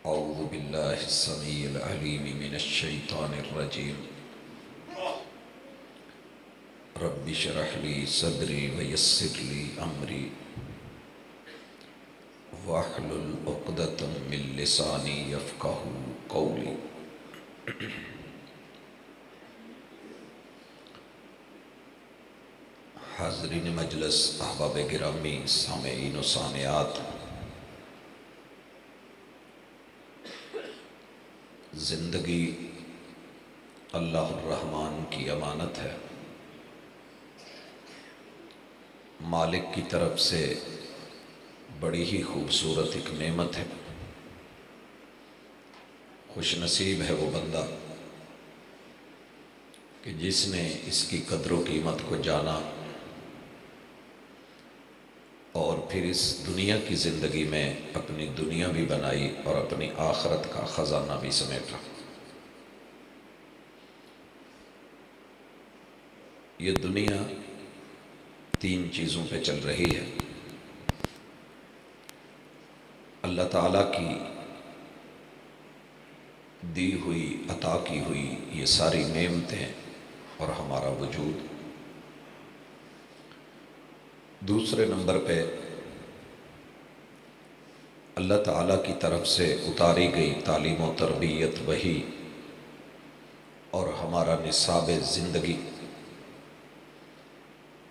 اعوذ باللہ السمیع العلیم من الشیطان الرجیم رب اشرح لی صدری ویسر لی امری واحلل عقدۃ من لسانی یفقہوا قولی۔ حاضرین مجلس، احباب گرامی، سامعین و سامعات، زندگی اللہ الرحمن کی امانت ہے۔ مالک کی طرف سے بڑی ہی خوبصورت ایک نعمت ہے۔ خوش نصیب ہے وہ بندہ کہ جس نے اس کی قدر و قیمت کو جانا اور پھر اس دنیا کی زندگی میں اپنی دنیا بھی بنائی اور اپنی آخرت کا خزانہ بھی سمیٹا۔ یہ دنیا تین چیزوں پہ چل رہی ہے۔ اللہ تعالیٰ کی دی ہوئی، عطا کی ہوئی یہ ساری نعمتیں اور ہمارا وجود۔ دوسرے نمبر پہ اللہ تعالیٰ کی طرف سے اتاری گئی تعلیم و تربیت، وحی اور ہمارا نصاب زندگی۔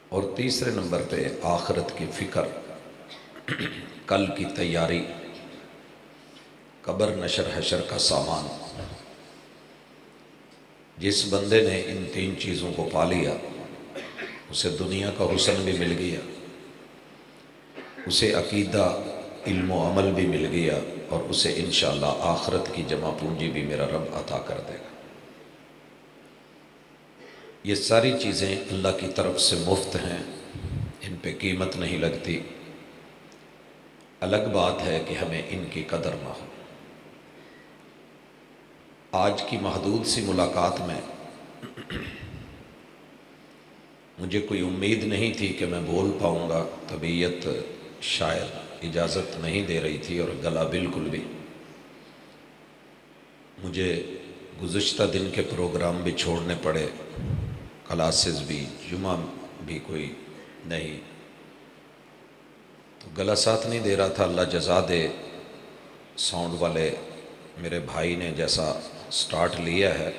اور تیسرے نمبر پہ آخرت کی فکر، کل کی تیاری، قبر نشر حشر کا سامان۔ جس بندے نے ان تین چیزوں کو پا لیا اسے دنیا کا حسن بھی مل گیا، اسے عقیدہ، علم و عمل بھی مل گیا، اور اسے انشاءاللہ آخرت کی جمع پونجی بھی میرا رب عطا کر دے گا۔ یہ ساری چیزیں اللہ کی طرف سے مفت ہیں، ان پہ قیمت نہیں لگتی۔ الگ بات ہے کہ ہمیں ان کی قدر نہ ہو۔ آج کی محدود سی ملاقات میں مجھے کوئی امید نہیں تھی کہ میں بول پاؤں گا، طبیعت شاید اجازت نہیں دے رہی تھی، اور گلا بالکل بھی۔ مجھے گزشتہ دن کے پروگرام بھی چھوڑنے پڑے، کلاسز بھی، جمعہ بھی کوئی نہیں، تو گلا ساتھ نہیں دے رہا تھا۔ اللہ جزا دے، ساؤنڈ والے میرے بھائی نے جیسا سٹارٹ لیا ہے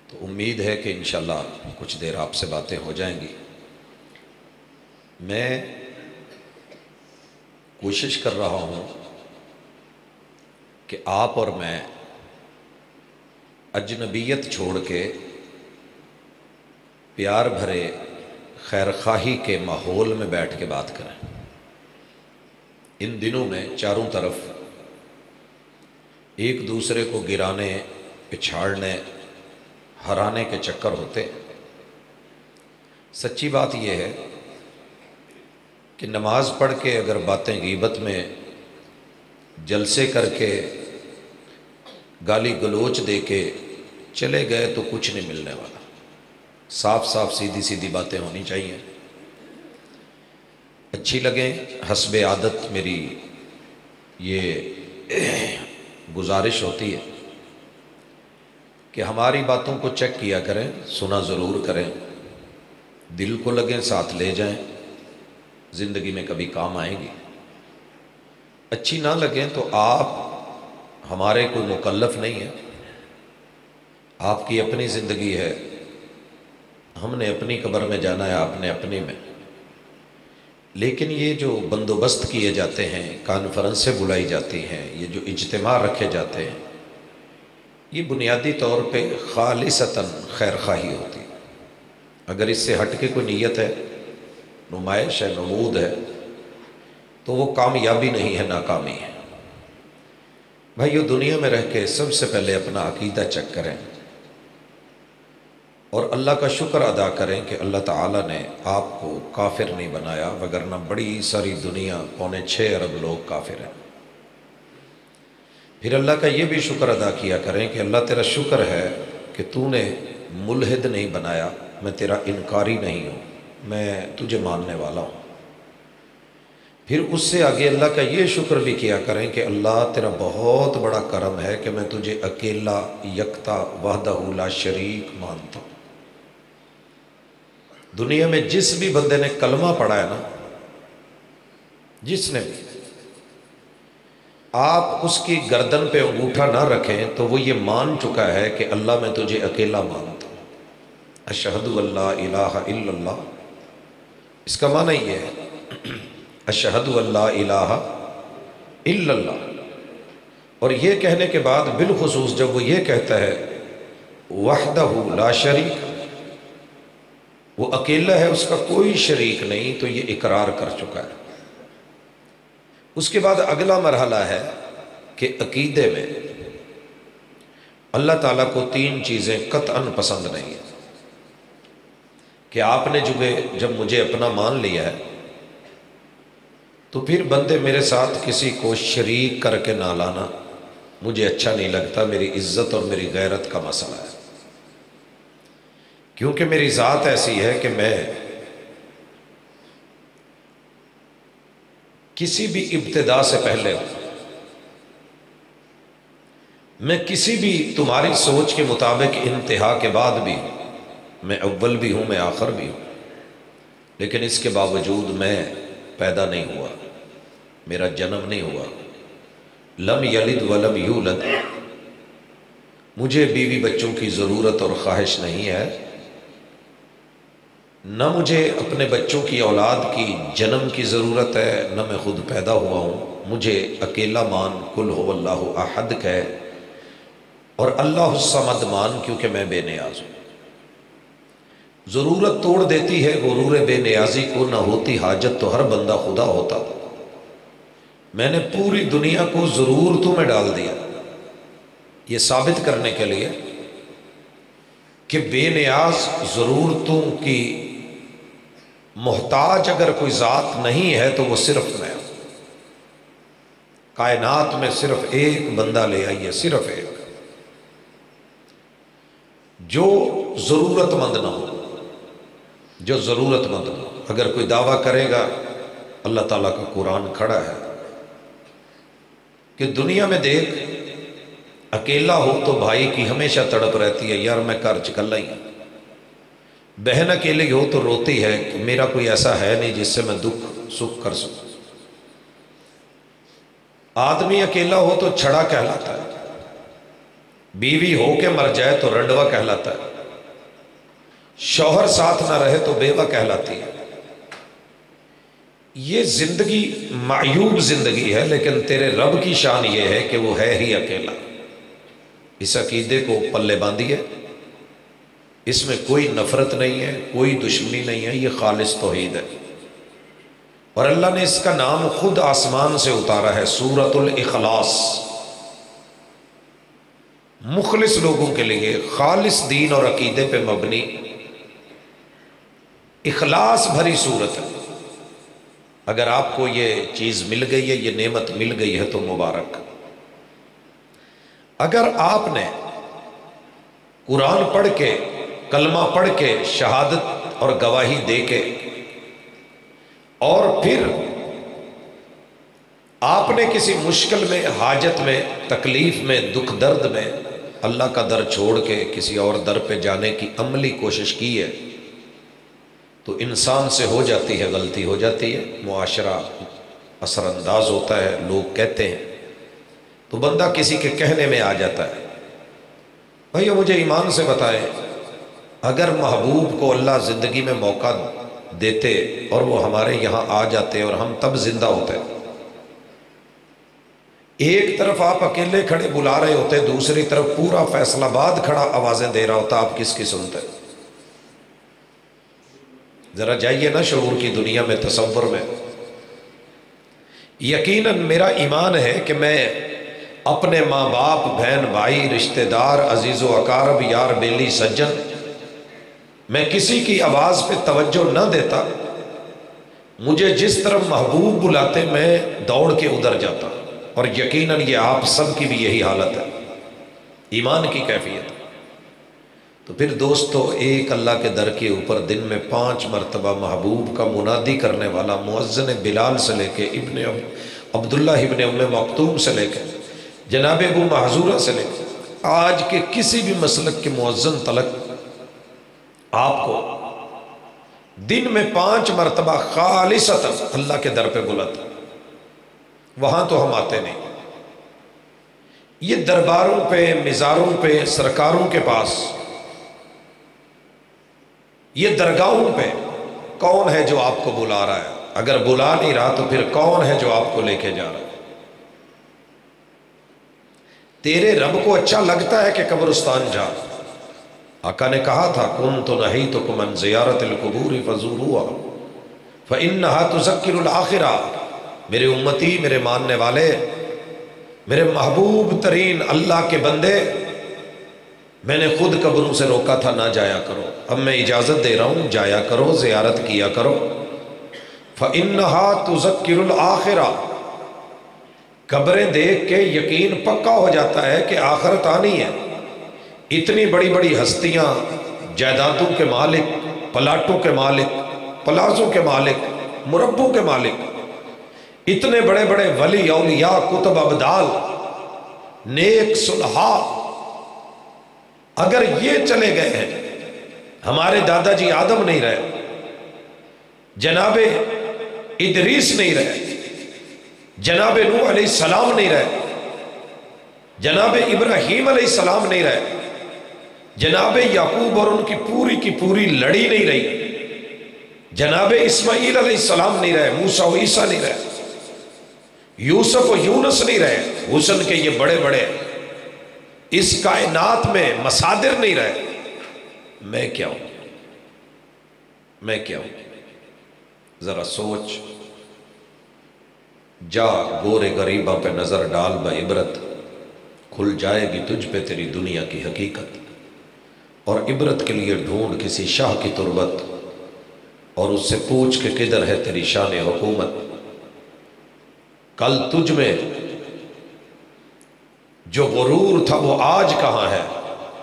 تو امید ہے کہ انشاءاللہ کچھ دیر آپ سے باتیں ہو جائیں گی۔ میں کوشش کر رہا ہوں کہ آپ اور میں اجنبیت چھوڑ کے پیار بھرے خیر خواہی کے ماحول میں بیٹھ کے بات کریں۔ ان دنوں میں چاروں طرف ایک دوسرے کو گرانے، پچھاڑنے، ہرانے کے چکر ہوتے۔ سچی بات یہ ہے کہ نماز پڑھ کے اگر باتیں غیبت میں، جلسے کر کے، گالی گلوچ دے کے چلے گئے تو کچھ نہیں ملنے والا۔ صاف صاف سیدھی سیدھی باتیں ہونی چاہیے۔ اچھی لگیں، حسب عادت میری یہ گزارش ہوتی ہے کہ ہماری باتوں کو چیک کیا کریں، سنا ضرور کریں، دل کو لگیں، ساتھ لے جائیں، زندگی میں کبھی کام آئیں گی۔ اچھی نہ لگیں تو آپ ہمارے کوئی مکلف نہیں ہے، آپ کی اپنی زندگی ہے، ہم نے اپنی قبر میں جانا ہے، آپ نے اپنی میں۔ لیکن یہ جو بندوبست کیے جاتے ہیں، کانفرنسیں بلائی جاتی ہیں، یہ جو اجتماع رکھے جاتے ہیں، یہ بنیادی طور پہ خالصتاً خیر خواہی ہوتی ہے۔ اگر اس سے ہٹ کے کوئی نیت ہے، نمائش ہے، نمود ہے، تو وہ کامیابی نہیں ہے، ناکامی ہے۔ بھائیو، دنیا میں رہ کے سب سے پہلے اپنا عقیدہ چیک کریں اور اللہ کا شکر ادا کریں کہ اللہ تعالیٰ نے آپ کو کافر نہیں بنایا، وگرنہ بڑی ساری دنیا، 6.25 ارب لوگ کافر ہیں۔ پھر اللہ کا یہ بھی شکر ادا کیا کریں کہ اللہ تیرا شکر ہے کہ تو نے ملحد نہیں بنایا، میں تیرا انکاری نہیں ہوں، میں تجھے ماننے والا ہوں۔ پھر اس سے آگے اللہ کا یہ شکر بھی کیا کریں کہ اللہ تیرا بہت بڑا کرم ہے کہ میں تجھے اکیلا یکتا وحدہ لا شریک مانتا ہوں۔ دنیا میں جس بھی بندے نے کلمہ پڑھا ہے نا، جس نے بھی، آپ اس کی گردن پہ انگوٹھا نہ رکھیں تو وہ یہ مان چکا ہے کہ اللہ میں تجھے اکیلا مانتا ہوں۔ اشہد اللہ الہ الا اللہ، اس کا معنی یہ ہے اشہد اللہ الہ الا اللہ۔ اور یہ کہنے کے بعد بالخصوص جب وہ یہ کہتا ہے وحدہ لا شریک، وہ اکیلا ہے، اس کا کوئی شریک نہیں، تو یہ اقرار کر چکا ہے۔ اس کے بعد اگلا مرحلہ ہے کہ عقیدے میں اللہ تعالیٰ کو تین چیزیں قطعاً پسند نہیں ہیں کہ آپ نے جب مجھے اپنا مان لیا ہے تو پھر بندے میرے ساتھ کسی کو شریک کر کے نہ لانا مجھے اچھا نہیں لگتا، میری عزت اور میری غیرت کا مسئلہ ہے، کیونکہ میری ذات ایسی ہے کہ میں کسی بھی ابتدا سے پہلے ہوں، میں کسی بھی تمہاری سوچ کے مطابق انتہا کے بعد بھی میں اول بھی ہوں، میں آخر بھی ہوں، لیکن اس کے باوجود میں پیدا نہیں ہوا، میرا جنم نہیں ہوا، لم یلد ولم یولد، مجھے بیوی بچوں کی ضرورت اور خواہش نہیں ہے، نہ مجھے اپنے بچوں کی اولاد کی جنم کی ضرورت ہے، نہ میں خود پیدا ہوا ہوں، مجھے اکیلا مان قل هو اللہ احد ہے اور اللہ الصمد مان، کیونکہ میں بے نیاز ہوں۔ ضرورت توڑ دیتی ہے غرور بے نیازی کو، نہ ہوتی حاجت تو ہر بندہ خدا ہوتا، میں نے پوری دنیا کو ضرورتوں میں ڈال دیا، یہ ثابت کرنے کے لیے کہ بے نیاز، ضرورتوں کی محتاج اگر کوئی ذات نہیں ہے تو وہ صرف میں ہوں۔ کائنات میں صرف ایک بندہ لے آئیے، صرف ایک، جو ضرورت مند نہ ہو، جو ضرورت مند نہ ہو۔ اگر کوئی دعویٰ کرے گا، اللہ تعالیٰ کا قرآن کھڑا ہے کہ دنیا میں دیکھ، اکیلا ہو تو بھائی کی ہمیشہ تڑپ رہتی ہے، یار میں گھر چکلا ہی ہوں، بہن اکیلی ہو تو روتی ہے کہ میرا کوئی ایسا ہے نہیں جس سے میں دکھ سکھ کر سکوں، آدمی اکیلا ہو تو چھڑا کہلاتا ہے، بیوی ہو کے مر جائے تو رنڈوا کہلاتا ہے، شوہر ساتھ نہ رہے تو بیوہ کہلاتی ہے۔ یہ زندگی معیوب زندگی ہے، لیکن تیرے رب کی شان یہ ہے کہ وہ ہے ہی اکیلا۔ اس عقیدے کو پلے باندھیے، اس میں کوئی نفرت نہیں ہے، کوئی دشمنی نہیں ہے، یہ خالص توحید ہے۔ اور اللہ نے اس کا نام خود آسمان سے اتارا ہے، سورۃ الاخلاص، مخلص لوگوں کے لیے، خالص دین اور عقیدے پہ مبنی اخلاص بھری صورت ہے۔ اگر آپ کو یہ چیز مل گئی ہے، یہ نعمت مل گئی ہے تو مبارک۔ اگر آپ نے قرآن پڑھ کے، کلمہ پڑھ کے، شہادت اور گواہی دے کے، اور پھر آپ نے کسی مشکل میں، حاجت میں، تکلیف میں، دکھ درد میں اللہ کا در چھوڑ کے کسی اور در پہ جانے کی عملی کوشش کی ہے، تو انسان سے ہو جاتی ہے غلطی، ہو جاتی ہے، معاشرہ اثر انداز ہوتا ہے، لوگ کہتے ہیں، تو بندہ کسی کے کہنے میں آ جاتا ہے۔ بھائیو مجھے ایمان سے بتائیں، اگر محبوب کو اللہ زندگی میں موقع دیتے اور وہ ہمارے یہاں آ جاتے اور ہم تب زندہ ہوتے، ایک طرف آپ اکیلے کھڑے بلا رہے ہوتے، دوسری طرف پورا فیصل آباد کھڑا آوازیں دے رہا ہوتا، آپ کس کی سنتے؟ ذرا جائیے نا شعور کی دنیا میں، تصور میں۔ یقیناً میرا ایمان ہے کہ میں اپنے ماں باپ، بہن بھائی، رشتہ دار، عزیز و اقارب، یار بیلی سجن، میں کسی کی آواز پہ توجہ نہ دیتا، مجھے جس طرف محبوب بلاتے میں دوڑ کے ادھر جاتا، اور یقیناً یہ آپ سب کی بھی یہی حالت ہے، ایمان کی کیفیت۔ تو پھر دوستو ایک اللہ کے در کے اوپر دن میں 5 مرتبہ محبوب کا منادی کرنے والا مؤذن بلال سے لے کے عبداللہ ابن ام مکتوم سے لے کے جناب ابو محذورہ سے لے کے آج کے کسی بھی مسلک کے مؤذن تلک آپ کو دن میں 5 مرتبہ خالصتا اللہ کے در پہ بلاتا. وہاں تو ہم آتے نہیں. یہ درباروں پہ مزاروں پہ سرکاروں کے پاس یہ درگاہوں پہ کون ہے جو آپ کو بلا رہا ہے؟ اگر بلا نہیں رہا تو پھر کون ہے جو آپ کو لے کے جا رہا ہے؟ تیرے رب کو اچھا لگتا ہے کہ قبرستان جا. آقا نے کہا تھا کنت نہیتکم عن زیارت القبور فزوروها فانها تذکر الاخرہ. میرے امتی، میرے ماننے والے، میرے محبوب ترین اللہ کے بندے، میں نے خود قبروں سے روکا تھا نہ جایا کرو. اب میں اجازت دے رہا ہوں، جایا کرو، زیارت کیا کرو. فَإِنَّهَا تُذَكِّرُ الْآخِرَةَ. قبریں دیکھ کے یقین پکا ہو جاتا ہے کہ آخرت آنی ہے. اتنی بڑی بڑی ہستیاں، جائیدادوں کے مالک، پلاٹوں کے مالک، پلازوں کے مالک، مربوں کے مالک، اتنے بڑے بڑے ولی، اولیاء، کتب، ابدال، نیک صلحاء اگر یہ چلے گئے ہیں، ہمارے دادا جی آدم نہیں رہے، جناب ادریس نہیں رہے، جناب نوح علیہ السلام نہیں رہے، جناب ابراہیم علیہ السلام نہیں رہے، جناب یعقوب اور ان کی پوری لڑی نہیں رہی، جناب اسماعیل علیہ السلام نہیں رہے، موسیٰ و عیسیٰ نہیں رہے، یوسف و یونس نہیں رہے، حسن کے یہ بڑے بڑے اس کائنات میں مصادر نہیں رہے. میں کیا ہوں؟ میں کیا ہوں؟ ذرا سوچ. جا گورے غریباں پہ نظر ڈال بعبرت، کھل جائے گی تجھ پہ تیری دنیا کی حقیقت. اور عبرت کے لیے ڈھونڈ کسی شاہ کی تربت اور اس سے پوچھ کہ کدھر ہے تیری شان حکومت. کل تجھ میں جو غرور تھا وہ آج کہاں ہے؟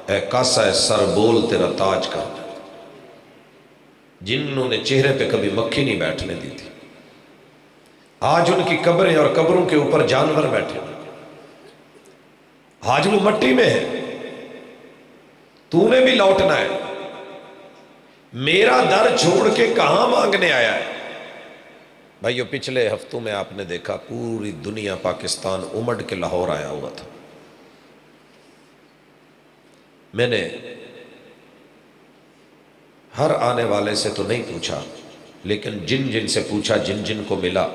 اے کاسا سر بول تیرا تاج کہاں ہے؟ جنہوں نے چہرے پہ کبھی مکھی نہیں بیٹھنے دی تھی، آج ان کی قبریں اور قبروں کے اوپر جانور بیٹھے ہیں. آج وہ مٹی میں ہے. تو نے بھی لوٹنا ہے. میرا در چھوڑ کے کہاں مانگنے آیا ہے؟ بھائیو، پچھلے ہفتوں میں آپ نے دیکھا پوری دنیا پاکستان امڈ کے لاہور آیا ہوا تھا. میں نے ہر آنے والے سے تو نہیں پوچھا، لیکن جن سے پوچھا، جن کو ملا.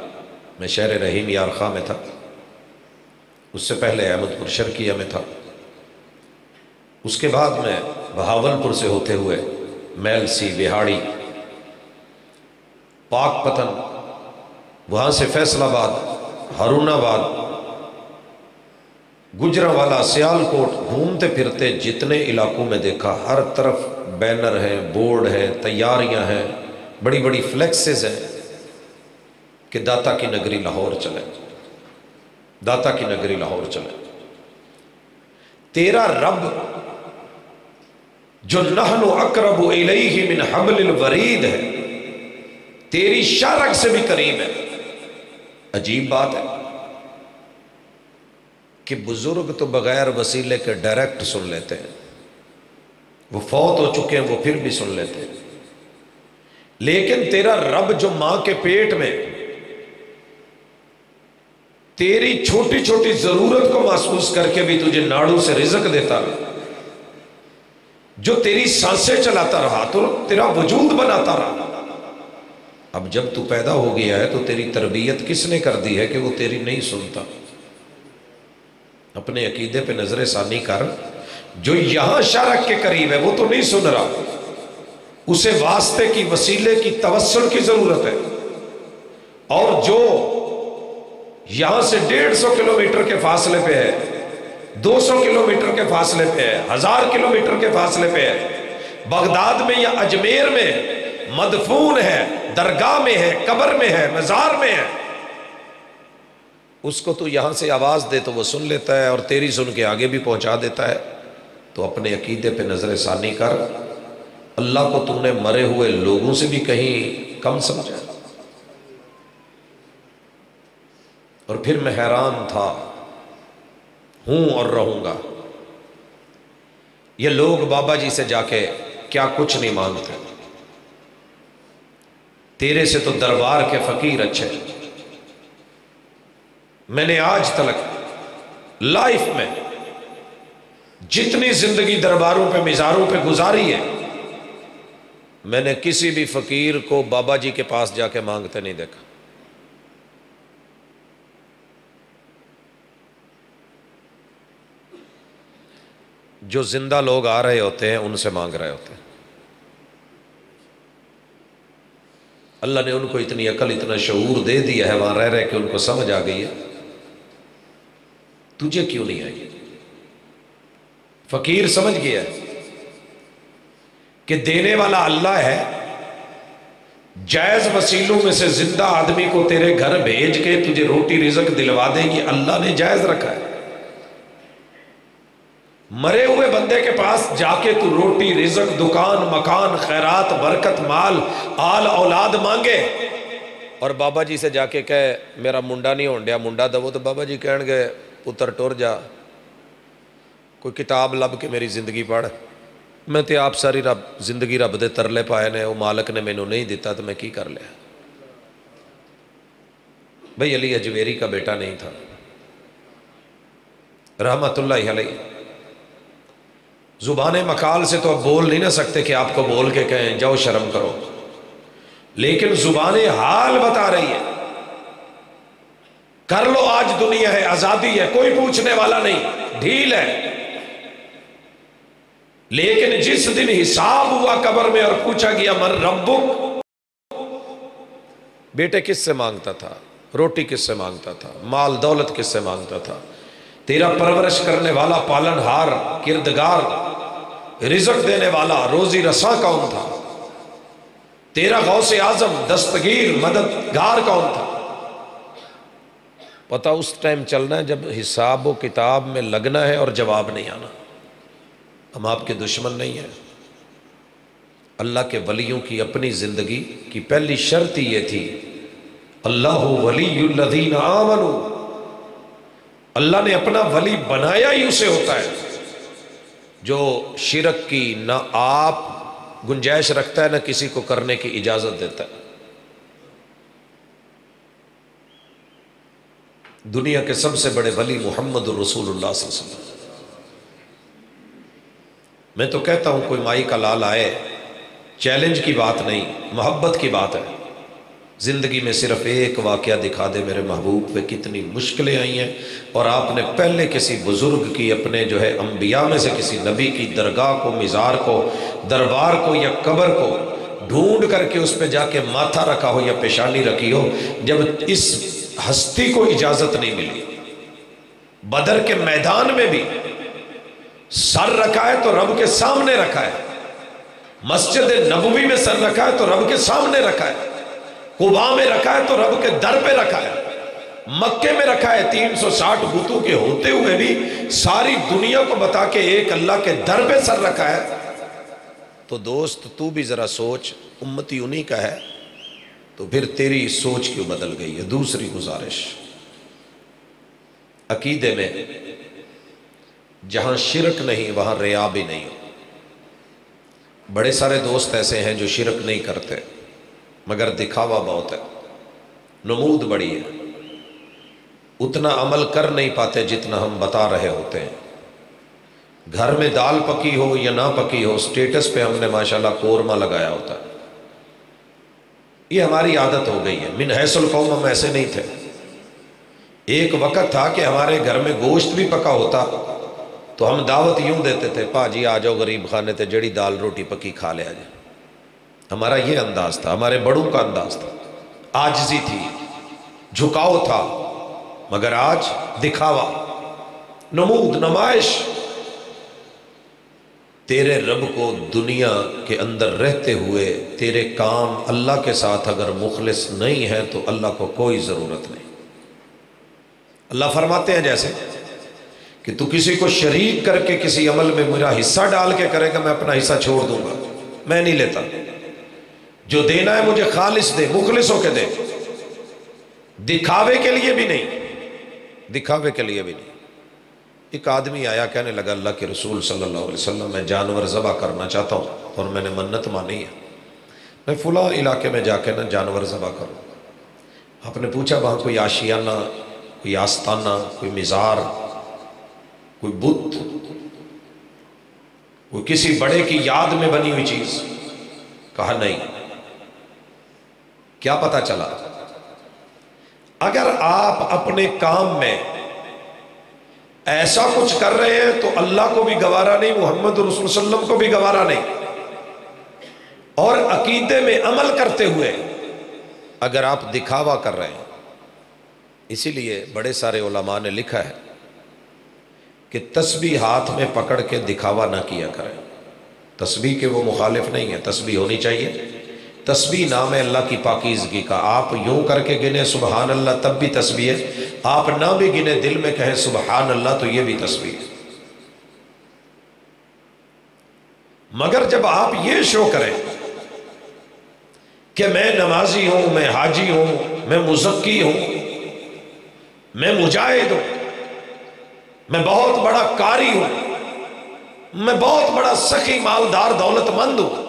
میں شہر رحیم یار خواہ میں تھا، اس سے پہلے احمد پور شرقیہ میں تھا، اس کے بعد میں بہاول پور سے ہوتے ہوئے میلسی، بہاڑی، پاک پتن، وہاں سے فیصل آباد، ہارون آباد، گجرانوالہ، سیالکوٹ، گھومتے پھرتے جتنے علاقوں میں دیکھا ہر طرف بینر ہیں، بورڈ ہیں، تیاریاں ہیں، بڑی بڑی فلیکسز ہیں کہ داتا کی نگری لاہور چلے، داتا کی نگری لاہور چلے. تیرا رب جو نحن اقرب الیہ من حبل الورید ہے، تیری شارک سے بھی قریب ہے. عجیب بات ہے کہ بزرگ تو بغیر وسیلے کے ڈائریکٹ سن لیتے ہیں، وہ فوت ہو چکے ہیں وہ پھر بھی سن لیتے ہیں. لیکن تیرا رب جو ماں کے پیٹ میں تیری چھوٹی چھوٹی ضرورت کو محسوس کر کے بھی تجھے ناڑو سے رزق دیتا ہے، جو تیری سانسیں چلاتا رہا، تو تیرا وجود بناتا رہا. اب جب تو پیدا ہو گیا ہے تو تیری تربیت کس نے کر دی ہے کہ وہ تیری نہیں سنتا؟ اپنے عقیدے پہ نظر ثانی کر. جو یہاں شارک کے قریب ہے وہ تو نہیں سن رہا، اسے واسطے کی، وسیلے کی، توسل کی ضرورت ہے. اور جو یہاں سے 150 کلومیٹر کے فاصلے پہ ہے، 200 کلومیٹر کے فاصلے پہ ہے، 1000 کلومیٹر کے فاصلے پہ ہے، بغداد میں یا اجمیر میں مدفون ہے، درگاہ میں ہے، قبر میں ہے، مزار میں ہے، اس کو تو یہاں سے آواز دے تو وہ سن لیتا ہے اور تیری سن کے آگے بھی پہنچا دیتا ہے. تو اپنے عقیدے پہ نظر ثانی کر، اللہ کو تم نے مرے ہوئے لوگوں سے بھی کہیں کم سمجھا؟ اور پھر میں حیران تھا، ہوں اور رہوں گا، یہ لوگ بابا جی سے جا کے کیا کچھ نہیں مانگتے، تیرے سے تو دربار کے فقیر اچھے۔ میں نے آج تلک لائف میں جتنی زندگی درباروں پہ مزاروں پہ گزاری ہے، میں نے کسی بھی فقیر کو بابا جی کے پاس جا کے مانگتے نہیں دیکھا۔ جو زندہ لوگ آ رہے ہوتے ہیں ان سے مانگ رہے ہوتے ہیں۔ اللہ نے ان کو اتنی عقل، اتنا شعور دے دیا ہے وہاں رہ رہے کہ ان کو سمجھ آ گئی ہے، تجھے کیوں نہیں آئی؟ فقیر سمجھ گیا کہ دینے والا اللہ ہے، جائز وسیلوں میں سے زندہ آدمی کو تیرے گھر بھیج کے تجھے روٹی رزق دلوا دے گی، اللہ نے جائز رکھا ہے۔ مرے ہوئے بندے کے پاس جا کے تو روٹی رزق، دکان مکان، خیرات، برکت، مال، آل اولاد مانگے، اور بابا جی سے جا کے کہے میرا منڈا نہیں ہون ڈیا، منڈا دو، تو بابا جی کہن گے پتر ٹر جا، کوئی کتاب لب کے میری زندگی پڑھ، میں تے آپ ساری زندگی رب دے ترلے پائے نے، وہ مالک نے مینوں نہیں دیتا تو میں کی کر لیا۔ بھئی علی اجویری کا بیٹا نہیں تھا رحمت اللہ علیہ، زبان مقال سے تو اب بول نہیں نہ سکتے کہ آپ کو بول کے کہیں جاؤ شرم کرو، لیکن زبان حال بتا رہی ہے کر لو، آج دنیا ہے، آزادی ہے، کوئی پوچھنے والا نہیں، ڈھیل ہے، لیکن جس دن حساب ہوا قبر میں اور پوچھا گیا من ربک، بیٹے کس سے مانگتا تھا، روٹی کس سے مانگتا تھا، مال دولت کس سے مانگتا تھا، تیرا پرورش کرنے والا، پالن ہار، کردگار، رزق دینے والا، روزی رساں کون تھا، تیرا غوث اعظم، دستگیر، مددگار کون تھا؟ پتہ اس ٹائم چلنا ہے جب حساب و کتاب میں لگنا ہے اور جواب نہیں آنا۔ ہم آپ کے دشمن نہیں ہیں۔ اللہ کے ولیوں کی اپنی زندگی کی پہلی شرط یہ تھی، اللہ ولی الذین آمنوا، اللہ نے اپنا ولی بنایا ہی اسے ہوتا ہے جو شرک کی نہ آپ گنجائش رکھتا ہے نہ کسی کو کرنے کی اجازت دیتا ہے۔ دنیا کے سب سے بڑے ولی محمد رسول اللہ صلی اللہ علیہ وسلم۔ میں تو کہتا ہوں کوئی مائی کا لال آئے، چیلنج کی بات نہیں، محبت کی بات ہے، زندگی میں صرف ایک واقعہ دکھا دے میرے محبوب پہ کتنی مشکلیں آئی ہیں، اور آپ نے پہلے کسی بزرگ کی، اپنے جو ہے انبیاء میں سے کسی نبی کی درگاہ کو، مزار کو، دربار کو یا قبر کو ڈھونڈ کر کے اس پہ جا کے ماتھا رکھا ہو یا پیشانی رکھی ہو جب اس ہستی کو اجازت نہیں ملی۔ بدر کے میدان میں بھی سر رکھا ہے تو رب کے سامنے رکھا ہے، مسجد نبوی میں سر رکھا ہے تو رب کے سامنے رکھا ہے، قباء میں رکھا ہے تو رب کے در پہ رکھا ہے، مکے میں رکھا ہے 360 بتوں کے ہوتے ہوئے بھی ساری دنیا کو بتا کے ایک اللہ کے در پہ سر رکھا ہے۔ تو دوست تو بھی ذرا سوچ، امتی انہی کا ہے تو پھر تیری سوچ کیوں بدل گئی ہے؟ دوسری گزارش، عقیدے میں جہاں شرک نہیں وہاں ریا بھی نہیں ہو۔ بڑے سارے دوست ایسے ہیں جو شرک نہیں کرتے مگر دکھاوا بہت ہے، نمود بڑی ہے، اتنا عمل کر نہیں پاتے جتنا ہم بتا رہے ہوتے ہیں۔ گھر میں دال پکی ہو یا نہ پکی ہو، سٹیٹس پہ ہم نے ماشاءاللہ قورمہ لگایا ہوتا ہے، یہ ہماری عادت ہو گئی ہے۔ من حیث القوم ہم ایسے نہیں تھے۔ ایک وقت تھا کہ ہمارے گھر میں گوشت بھی پکا ہوتا تو ہم دعوت یوں دیتے تھے، پا جی آ جاؤ غریب خانے تے جڑی دال روٹی پکی کھا لے آ جائے۔ ہمارا یہ انداز تھا، ہمارے بڑوں کا انداز تھا، عاجزی تھی، جھکاؤ تھا، مگر آج دکھاوا، نمود، نمائش۔ تیرے رب کو دنیا کے اندر رہتے ہوئے تیرے کام اللہ کے ساتھ اگر مخلص نہیں ہے تو اللہ کو کوئی ضرورت نہیں۔ اللہ فرماتے ہیں جیسے کہ تو کسی کو شریک کر کے کسی عمل میں میرا حصہ ڈال کے کرے گا، میں اپنا حصہ چھوڑ دوں گا، میں نہیں لیتا۔ جو دینا ہے مجھے خالص دے، مخلص ہو کے دے، دکھاوے کے لیے بھی نہیں، دکھاوے کے لیے بھی نہیں۔ ایک آدمی آیا کہنے لگا اللہ کے رسول صلی اللہ علیہ وسلم میں جانور ذبح کرنا چاہتا ہوں اور میں نے منت مانی ہے، میں فلاں علاقے میں جا کے نا جانور ذبح کروں۔ آپ نے پوچھا وہاں کوئی آشیانہ، کوئی آستانہ، کوئی مزار، کوئی بت، کوئی کسی بڑے کی یاد میں بنی ہوئی چیز؟ کہا نہیں۔ کیا پتہ چلا؟ اگر آپ اپنے کام میں ایسا کچھ کر رہے ہیں تو اللہ کو بھی گوارا نہیں، محمد رسول صلی اللہ علیہ وسلم کو بھی گوارا نہیں، اور عقیدے میں عمل کرتے ہوئے اگر آپ دکھاوا کر رہے ہیں۔ اسی لیے بڑے سارے علماء نے لکھا ہے کہ تسبیح ہاتھ میں پکڑ کے دکھاوا نہ کیا کریں۔ تسبیح کے وہ مخالف نہیں ہے، تسبیح ہونی چاہیے۔ تسبیح نام ہے اللہ کی پاکیزگی کا۔ آپ یوں کر کے گنے سبحان اللہ تب بھی تسبیح ہے، آپ نہ بھی گنے دل میں کہیں سبحان اللہ تو یہ بھی تسبیح ہے۔ مگر جب آپ یہ شو کریں کہ میں نمازی ہوں، میں حاجی ہوں، میں مزکی ہوں، میں مجاہد ہوں، میں بہت بڑا قاری ہوں، میں بہت بڑا سخی مالدار دولت مند ہوں،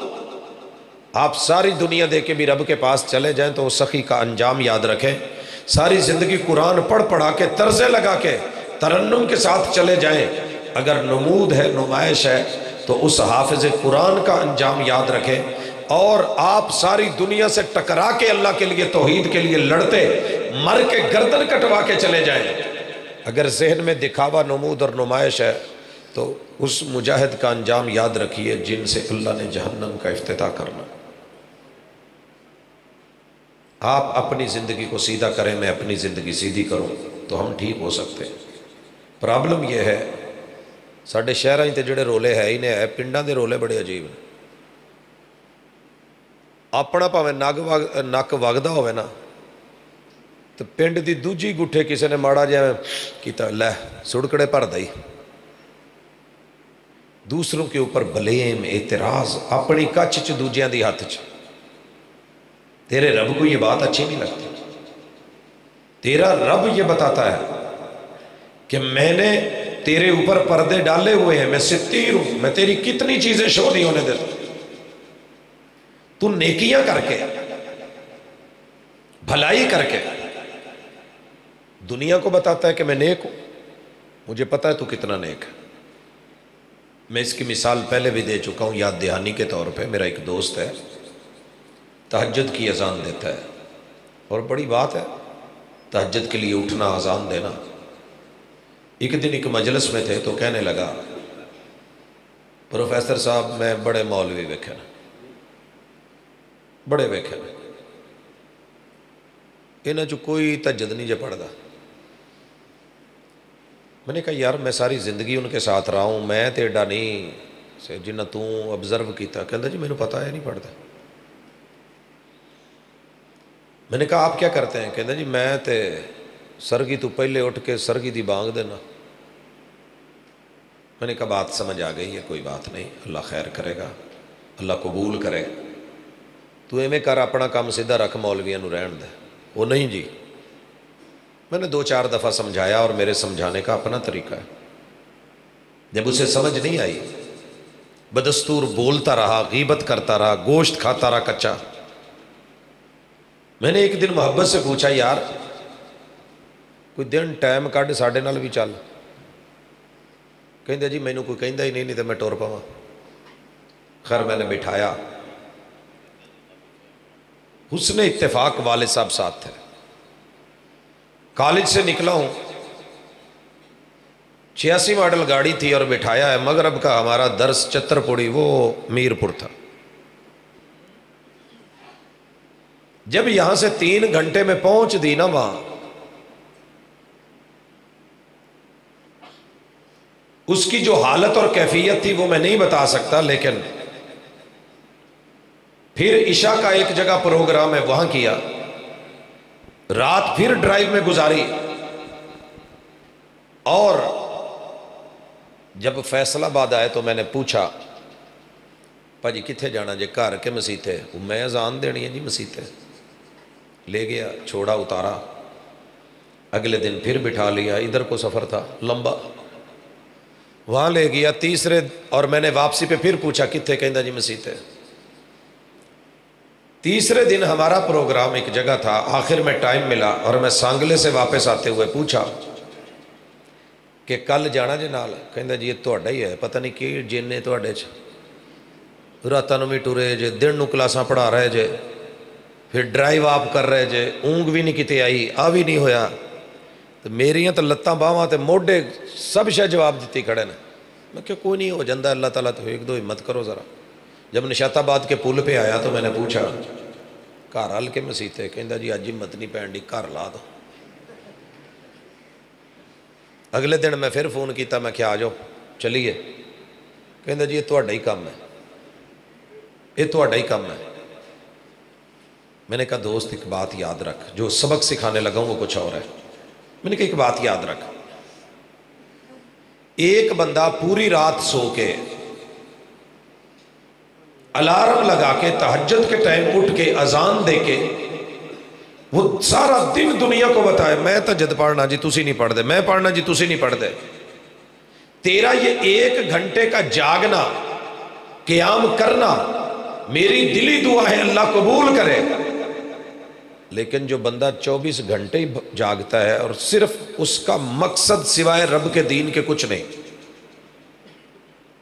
آپ ساری دنیا دے کے بھی رب کے پاس چلے جائیں تو وہ سخی کا انجام یاد رکھیں۔ ساری زندگی قرآن پڑھ پڑھا کے طرزے لگا کے ترنم کے ساتھ چلے جائیں، اگر نمود ہے، نمائش ہے، تو اس حافظ قرآن کا انجام یاد رکھیں۔ اور آپ ساری دنیا سے ٹکرا کے اللہ کے لیے، توحید کے لیے لڑتے، مر کے گردن کٹوا کے چلے جائیں، اگر ذہن میں دکھاوا، نمود اور نمائش ہے تو اس مجاہد کا انجام یاد رکھیے جن سے اللہ نے جہنم کا افتتاح کرنا۔ آپ اپنی زندگی کو سیدھا کریں، میں اپنی زندگی سیدھی کروں تو ہم ٹھیک ہو سکتے ہیں۔ پرابلم یہ ہے ساڈے شہراں تے جڑے رولے ہے ہی نے ہے، پنڈاں دے رولے بڑے عجیب نے۔ اپنا پاویں نک وگدا ہوئے نا تو پنڈ دی دوجی گٹھے کسی نے ماڑا جہاں کیتا لے سڑکڑے پر دائی، دوسروں کے اوپر بلیم، اعتراض، اپنی کچھ چ دوجیاں دی ہاتھ چ۔ تیرے رب کو یہ بات اچھی نہیں لگتی۔ تیرا رب یہ بتاتا ہے کہ میں نے تیرے اوپر پردے ڈالے ہوئے ہیں، میں ستیر ہوں، میں تیری کتنی چیزیں شو نہیں ہونے دیتا، تو نیکیاں کر کے، بھلائی کر کے دنیا کو بتاتا ہے کہ میں نیک ہوں، مجھے پتا ہے تو کتنا نیک ہے۔ میں اس کی مثال پہلے بھی دے چکا ہوں یاد دہانی کے طور پہ۔ میرا ایک دوست ہے، تہجد کی اذان دیتا ہے، اور بڑی بات ہے تہجد کے لیے اٹھنا، اذان دینا۔ ایک دن ایک مجلس میں تھے تو کہنے لگا پروفیسر صاحب میں بڑے مولوی ویکھے نا، بڑے ویکھے نا، انہاں چ کوئی تہجد نہیں جے پڑھدا۔ میں نے کہا یار میں ساری زندگی ان کے ساتھ رہا ہوں، میں تے ایڈا نہیں سے جنہ تو آبزرو کیتا۔ کہندا جی مینوں پتا ہے نہیں پڑھدا۔ میں نے کہا آپ کیا کرتے ہیں؟ کہندا جی میں تے سرگی تو پہلے اٹھ کے سرگی دی بانگ دینا۔ میں نے کہا بات سمجھ آ گئی ہے، کوئی بات نہیں، اللہ خیر کرے گا، اللہ قبول کرے۔ تو ایویں کر اپنا کام سیدھا رکھ، مولویاں نو رہن دے۔ وہ نہیں جی، میں نے 2-4 دفعہ سمجھایا اور میرے سمجھانے کا اپنا طریقہ ہے۔ جب اسے سمجھ نہیں آئی بدستور بولتا رہا، غیبت کرتا رہا، گوشت کھاتا رہا کچا۔ میں نے ایک دن محبت سے پوچھا یار کوئی دن ٹائم کڈ ساڈے نال بھی چل۔ کہندے جی مینوں کوئی کہندا ہی نہیں تو میں ٹر پاواں۔ خیر میں نے بٹھایا، حسن اتفاق والد صاحب ساتھ تھے، کالج سے نکلا ہوں، 86 ماڈل گاڑی تھی اور بٹھایا ہے۔ مغرب کا ہمارا درس چترپوڑی، وہ میرپور تھا۔ جب یہاں سے 3 گھنٹے میں پہنچ دی نا وہاں، اس کی جو حالت اور کیفیت تھی وہ میں نہیں بتا سکتا، لیکن پھر عشاء کا ایک جگہ پروگرام ہے وہاں کیا، رات پھر ڈرائیو میں گزاری، اور جب فیصل آباد آئے تو میں نے پوچھا پاجی کتنے جانا جے؟ گھر کے مسیتے؟ میں اذان دینی ہے جی مسیتے۔ لے گیا، چھوڑا، اتارا، اگلے دن پھر بٹھا لیا، ادھر کو سفر تھا لمبا، وہاں لے گیا تیسرے، اور میں نے واپسی پہ پھر پوچھا کتنے؟ کہندا جی مسیتے۔ تیسرے دن ہمارا پروگرام ایک جگہ تھا، آخر میں ٹائم ملا اور میں سانگلے سے واپس آتے ہوئے پوچھا کہ کل جانا جے نال؟ کہندا جی یہ تہاڈا ہی ہے، پتہ نہیں کہ جن نے تہاڈے چ راتاں نوں وی ٹرے جے، دن نوں کلاساں پڑھا رہے جے، پھر ڈرائیو آپ کر رہے جے، اونگ بھی نہیں کتے آئی، آ بھی نہیں ہویا، تو میریاں تو لتاں باواں تے موڈے سب شے جواب دیتی کھڑے نے۔ میں کہ کوئی نہیں، ہو جاندہ اللہ تعالیٰ، تو ایک دو ہمت کرو ذرا۔ جب نشاط آباد کے پل پہ آیا تو میں نے پوچھا گھر ہل کے مسیتے؟ کہندا جی اج ہمت نہیں پین ڈی، گھر لا دو۔ اگلے دن میں پھر فون کیتا، میں کہ آ جاؤ چلیے، کہندا جی یہ تہاڈا ہی کام ہے، یہ تہاڈا ہی کام ہے۔ میں نے کہا دوست ایک بات یاد رکھ، جو سبق سکھانے لگا ہوں وہ کچھ اور ہے۔ میں نے کہا ایک بات یاد رکھ، ایک بندہ پوری رات سو کے الارم لگا کے تہجد کے ٹائم اٹھ کے اذان دے کے وہ سارا دن دنیا کو بتائے میں تہجد پڑھنا جی تسی نہیں پڑھ دے، میں پڑھنا جی تسی نہیں پڑھ دے، تیرا یہ 1 گھنٹے کا جاگنا، قیام کرنا میری دلی دعا ہے اللہ قبول کرے۔ لیکن جو بندہ 24 گھنٹے ہی جاگتا ہے اور صرف اس کا مقصد سوائے رب کے دین کے کچھ نہیں،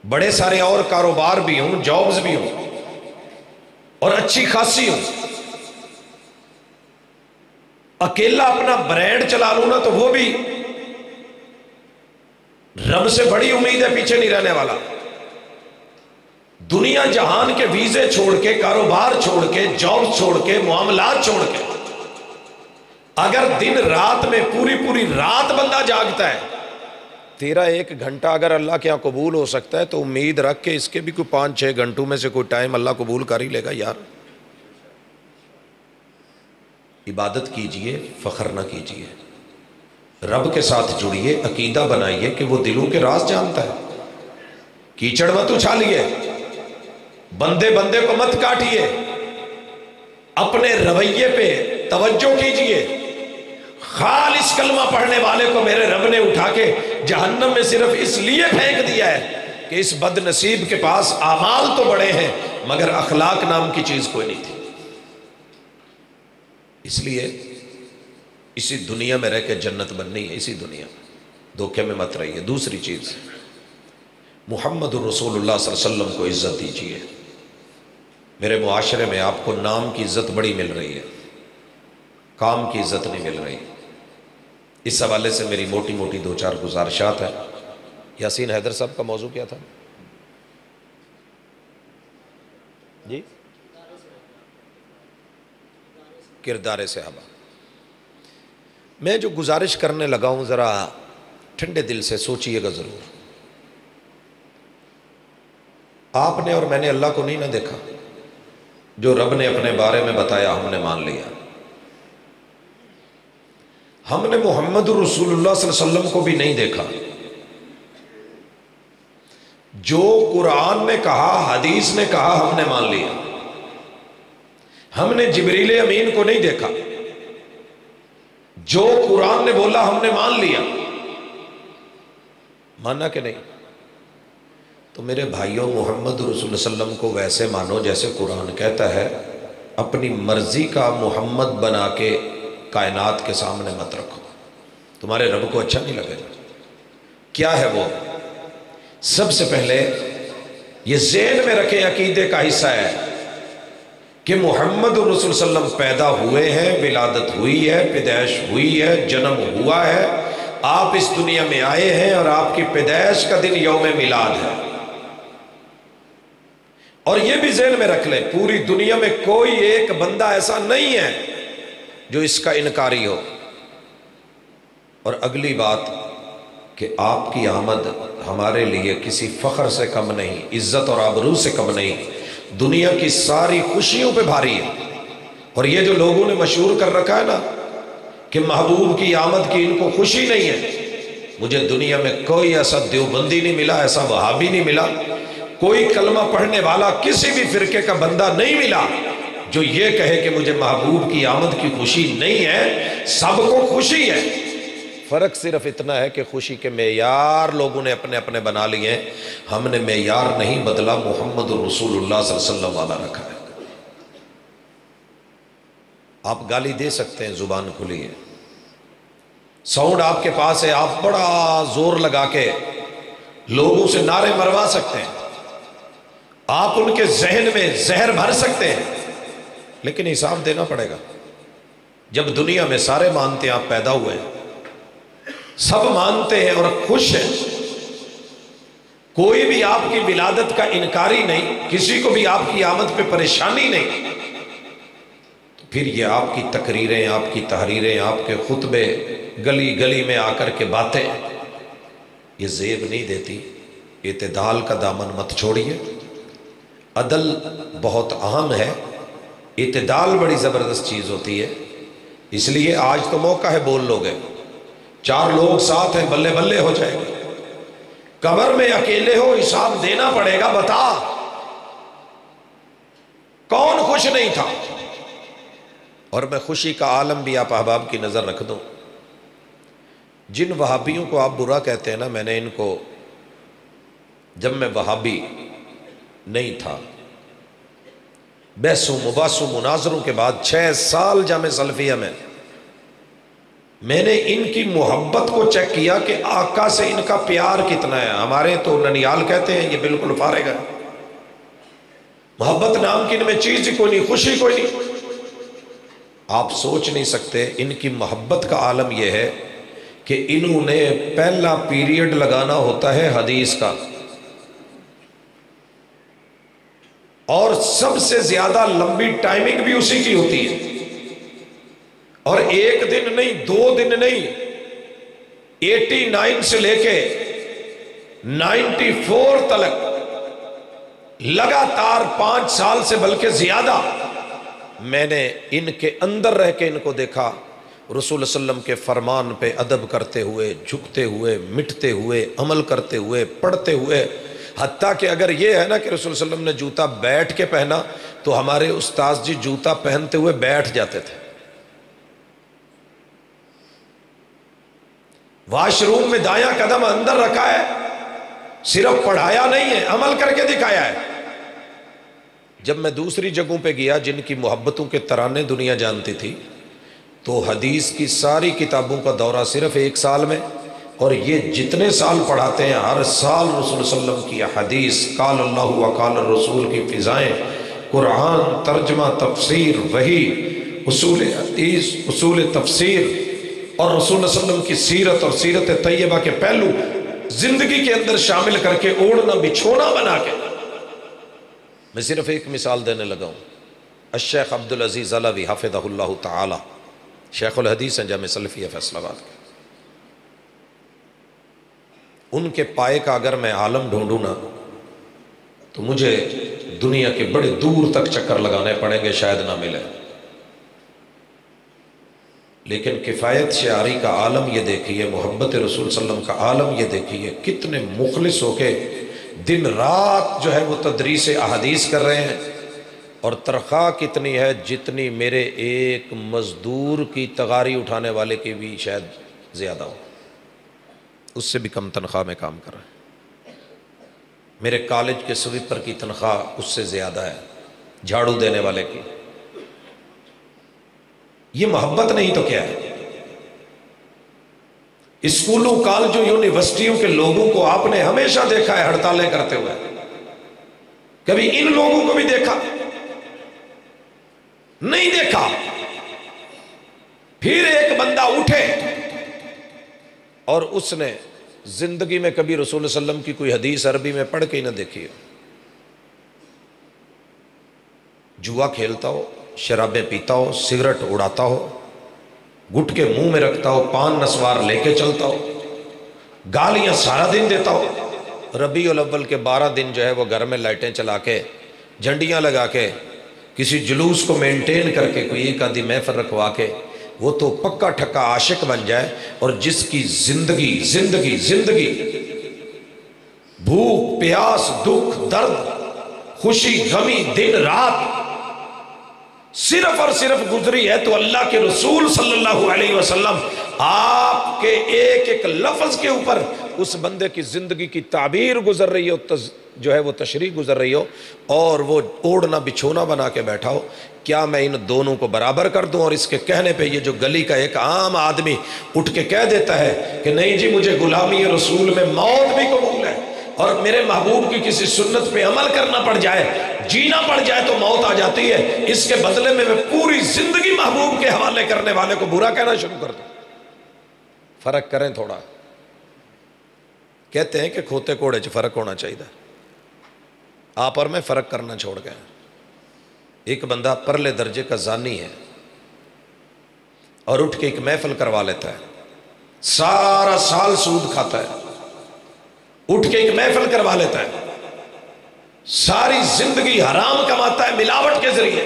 بڑے سارے اور کاروبار بھی ہوں، جابز بھی ہوں اور اچھی خاصی ہوں، اکیلا اپنا برانڈ چلا لوں نا تو وہ بھی رب سے بڑی امید ہے، پیچھے نہیں رہنے والا۔ دنیا جہان کے ویزے چھوڑ کے، کاروبار چھوڑ کے، جاب چھوڑ کے، معاملات چھوڑ کے، اگر دن رات میں پوری رات بندہ جاگتا ہے، تیرا 1 گھنٹہ اگر اللہ کے یہاں قبول ہو سکتا ہے تو امید رکھ کے اس کے بھی کوئی 5-6 گھنٹوں میں سے کوئی ٹائم اللہ قبول کر ہی لے گا یار۔ عبادت کیجئے، فخر نہ کیجئے، رب کے ساتھ جڑیے، عقیدہ بنائیے کہ وہ دلوں کے راز جانتا ہے۔ کیچڑ مت اچھالیے، بندے کو مت کاٹیے، اپنے رویے پہ توجہ کیجئے۔ خالص کلمہ پڑھنے والے کو میرے رب نے اٹھا کے جہنم میں صرف اس لیے پھینک دیا ہے کہ اس بد نصیب کے پاس اعمال تو بڑے ہیں مگر اخلاق نام کی چیز کوئی نہیں تھی۔ اس لیے اسی دنیا میں رہ کے جنت بننی ہے، اسی دنیا میں دھوکے میں مت رہیے۔ دوسری چیز، محمد رسول اللہ صلی اللہ علیہ وسلم کو عزت دیجیے۔ میرے معاشرے میں آپ کو نام کی عزت بڑی مل رہی ہے، کام کی عزت نہیں مل رہی۔ اس حوالے سے میری موٹی 2-4 گزارشات ہیں۔ یاسین حیدر صاحب کا موضوع کیا تھا جی؟ کردار صحابہ۔ میں جو گزارش کرنے لگا ہوں ذرا ٹھنڈے دل سے سوچئے گا ضرور۔ آپ نے اور میں نے اللہ کو نہیں نہ دیکھا، جو رب نے اپنے بارے میں بتایا ہم نے مان لیا۔ ہم نے محمد رسول اللہ صلی اللہ علیہ وسلم کو بھی نہیں دیکھا، جو قرآن نے کہا، حدیث نے کہا ہم نے مان لیا۔ ہم نے جبریل امین کو نہیں دیکھا، جو قرآن نے بولا ہم نے مان لیا۔ مانا کہ نہیں؟ تو میرے بھائیوں، محمد رسول اللہ صلی اللہ علیہ وسلم کو ویسے مانو جیسے قرآن کہتا ہے، اپنی مرضی کا محمد بنا کے کائنات کے سامنے مت رکھو، تمہارے رب کو اچھا نہیں لگے گا۔ کیا ہے وہ؟ سب سے پہلے یہ ذہن میں رکھیں، عقیدے کا حصہ ہے کہ محمد رسول صلی اللہ علیہ وسلم پیدا ہوئے ہیں، ولادت ہوئی ہے، پیدائش ہوئی ہے، جنم ہوا ہے، آپ اس دنیا میں آئے ہیں اور آپ کی پیدائش کا دن یوم میلاد ہے۔ اور یہ بھی ذہن میں رکھ لیں، پوری دنیا میں کوئی ایک بندہ ایسا نہیں ہے جو اس کا انکاری ہو۔ اور اگلی بات کہ آپ کی آمد ہمارے لیے کسی فخر سے کم نہیں، عزت اور آبرو سے کم نہیں، دنیا کی ساری خوشیوں پہ بھاری ہے۔ اور یہ جو لوگوں نے مشہور کر رکھا ہے نا کہ محبوب کی آمد کی ان کو خوشی نہیں ہے، مجھے دنیا میں کوئی ایسا دیوبندی نہیں ملا، ایسا وہابی نہیں ملا، کوئی کلمہ پڑھنے والا کسی بھی فرقے کا بندہ نہیں ملا جو یہ کہے کہ مجھے محبوب کی آمد کی خوشی نہیں ہے۔ سب کو خوشی ہے، فرق صرف اتنا ہے کہ خوشی کے معیار لوگوں نے اپنے اپنے بنا لیے ہیں، ہم نے معیار نہیں بدلا، محمد رسول اللہ صلی اللہ علیہ وسلم والا رکھا ہے۔ آپ گالی دے سکتے ہیں، زبان کھلی ہے، ساؤنڈ آپ کے پاس ہے، آپ بڑا زور لگا کے لوگوں سے نعرے مروا سکتے ہیں، آپ ان کے ذہن میں زہر بھر سکتے ہیں، لیکن حساب دینا پڑے گا۔ جب دنیا میں سارے مانتے ہیں آپ پیدا ہوئے ہیں، سب مانتے ہیں اور خوش ہیں، کوئی بھی آپ کی ولادت کا انکاری نہیں، کسی کو بھی آپ کی آمد پہ پریشانی نہیں، تو پھر یہ آپ کی تقریریں، آپ کی تحریریں، آپ کے خطبے، گلی گلی میں آ کر کے باتیں، یہ زیب نہیں دیتی۔ اعتدال کا دامن مت چھوڑیے، عدل بہت اہم ہے، اعتدال بڑی زبردست چیز ہوتی ہے۔ اس لیے آج تو موقع ہے، بول لو گے، 4 لوگ ساتھ ہیں، بلے بلے ہو جائے گا، قبر میں اکیلے ہو، حساب دینا پڑے گا، بتا کون خوش نہیں تھا۔ اور میں خوشی کا عالم بھی آپ احباب کی نظر رکھ دوں، جن وہابیوں کو آپ برا کہتے ہیں نا، میں نے ان کو، جب میں وہابی نہیں تھا، بحثوں مباحثوں مناظروں کے بعد 6 سال جامع سلفیہ میں نے ان کی محبت کو چیک کیا کہ آقا سے ان کا پیار کتنا ہے۔ ہمارے تو ننیال کہتے ہیں، یہ بالکل فارغ ہے، محبت نام کی ان میں چیز ہی کوئی نہیں، خوشی کوئی نہیں۔ آپ سوچ نہیں سکتے ان کی محبت کا عالم یہ ہے کہ انہوں نے پہلا پیریڈ لگانا ہوتا ہے حدیث کا، اور سب سے زیادہ لمبی ٹائمنگ بھی اسی کی ہوتی ہے، اور 1 دن نہیں، 2 دن نہیں، 89 سے لے کے 94 تک لگاتار 5 سال سے بلکہ زیادہ میں نے ان کے اندر رہ کے ان کو دیکھا، رسول اللہ علیہ وسلم کے فرمان پہ ادب کرتے ہوئے، جھکتے ہوئے، مٹتے ہوئے، عمل کرتے ہوئے، پڑھتے ہوئے، حتیٰ کہ اگر یہ ہے نا کہ رسول اللہ علیہ وسلم نے جوتا بیٹھ کے پہنا تو ہمارے استاذ جی جوتا پہنتے ہوئے بیٹھ جاتے تھے۔ واش روم میں دایاں قدم اندر رکھا ہے، صرف پڑھایا نہیں ہے، عمل کر کے دکھایا ہے۔ جب میں دوسری جگہوں پہ گیا جن کی محبتوں کے ترانے دنیا جانتی تھی، تو حدیث کی ساری کتابوں کا دورہ صرف 1 سال میں، اور یہ جتنے سال پڑھاتے ہیں ہر سال رسول صلی اللہ علیہ وسلم کی حدیث، قال اللہ و قال الرسول کی فضائیں، قرآن، ترجمہ، تفسیر، وحی، اصول حدیث، اصول تفسیر، اور رسول اللہ علیہ وسلم کی سیرت اور سیرت طیبہ کے پہلو زندگی کے اندر شامل کر کے، اوڑھنا بچھونا بنا کے۔ میں صرف ایک مثال دینے لگا ہوں، الشیخ عبدالعزیز علوی حفظہ اللہ تعالی، شیخ الحدیث ہیں جامع سلفیہ فیصل آباد کے، ان کے پائے کا اگر میں عالم ڈھونڈوں نا تو مجھے دنیا کے بڑے دور تک چکر لگانے پڑیں گے، شاید نہ ملے۔ لیکن کفایت شعاری کا عالم یہ دیکھیے، محبت رسول صلی اللہ علیہ وسلم کا عالم یہ دیکھیے، کتنے مخلص ہو کے دن رات جو ہے وہ تدریس احادیث کر رہے ہیں، اور تنخواہ کتنی ہے جتنی میرے ایک مزدور کی تغاری اٹھانے والے کی بھی شاید زیادہ ہو، اس سے بھی کم تنخواہ میں کام کر رہے ہیں۔ میرے کالج کے سویپر کی تنخواہ اس سے زیادہ ہے، جھاڑو دینے والے کی۔ یہ محبت نہیں تو کیا ہے؟ اسکولوں، کالجوں، یونیورسٹیوں کے لوگوں کو آپ نے ہمیشہ دیکھا ہے ہڑتالیں کرتے ہوئے، کبھی ان لوگوں کو بھی دیکھا نہیں؟ دیکھا۔ پھر ایک بندہ اٹھے اور اس نے زندگی میں کبھی رسول اللہ علیہ وسلم کی کوئی حدیث عربی میں پڑھ کے ہی نہ دیکھی ہو، جوا کھیلتا ہو، شرابیں پیتا ہو، سگریٹ اڑاتا ہو، گٹکے منہ میں رکھتا ہو، پان نسوار لے کے چلتا ہو، گالیاں سارا دن دیتا ہو، ربیع الاول کے 12 دن جو ہے وہ گھر میں لائٹیں چلا کے، جھنڈیاں لگا کے، کسی جلوس کو مینٹین کر کے، کوئی ایک آدھی محفل رکھوا کے وہ تو پکا ٹھکا عاشق بن جائے، اور جس کی زندگی زندگی زندگی بھوک پیاس دکھ درد خوشی غمی دن رات صرف اور صرف گزری ہے، تو اللہ کے رسول صلی اللہ علیہ وسلم آپ کے ایک ایک لفظ کے اوپر اس بندے کی زندگی کی تعبیر گزر رہی ہو، جو ہے وہ تشریح گزر رہی ہو، اور وہ اوڑھنا بچھونا بنا کے بیٹھا ہو، کیا میں ان دونوں کو برابر کر دوں؟ اور اس کے کہنے پہ یہ جو گلی کا ایک عام آدمی اٹھ کے کہہ دیتا ہے کہ نہیں جی مجھے غلامی رسول میں موت بھی قبول ہے، اور میرے محبوب کی کسی سنت پہ عمل کرنا پڑ جائے، جینا پڑ جائے تو موت آ جاتی ہے، اس کے بدلے میں پوری زندگی محبوب کے حوالے کرنے والے کو برا کہنا شروع کر دوں۔ فرق کریں تھوڑا، کہتے ہیں کہ کھوتے کوڑے چ فرق ہونا چاہیے، آپ اور میں فرق کرنا چھوڑ گئے۔ ایک بندہ پرلے درجے کا زانی ہے اور اٹھ کے ایک محفل کروا لیتا ہے، سارا سال سود کھاتا ہے، اٹھ کے ایک محفل کروا لیتا ہے، ساری زندگی حرام کماتا ہے ملاوٹ کے ذریعے،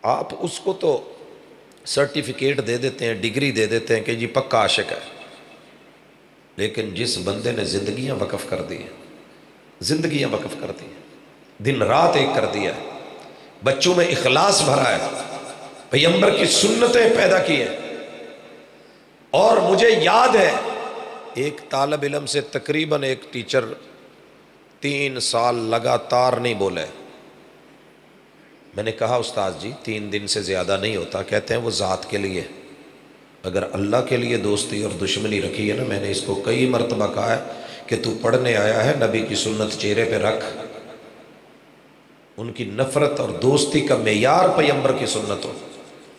آپ اس کو تو سرٹیفکیٹ دے دیتے ہیں، ڈگری دے دیتے ہیں کہ جی پکا عاشق ہے، لیکن جس بندے نے زندگیاں وقف کر دی ہیں، زندگیاں وقف کر دی ہیں، دن رات ایک کر دیا ہے، بچوں میں اخلاص بھرا ہے، پیغمبر کی سنتیں پیدا کی ہیں، اور مجھے یاد ہے ایک طالب علم سے تقریباً ایک ٹیچر 3 سال لگاتار نہیں بولے۔ میں نے کہا استاد جی 3 دن سے زیادہ نہیں ہوتا، کہتے ہیں وہ ذات کے لیے، اگر اللہ کے لیے دوستی اور دشمنی رکھی ہے نا، میں نے اس کو کئی مرتبہ کہا ہے کہ تو پڑھنے آیا ہے نبی کی سنت چہرے پہ رکھ، ان کی نفرت اور دوستی کا معیار پیغمبر کی سنت ہو،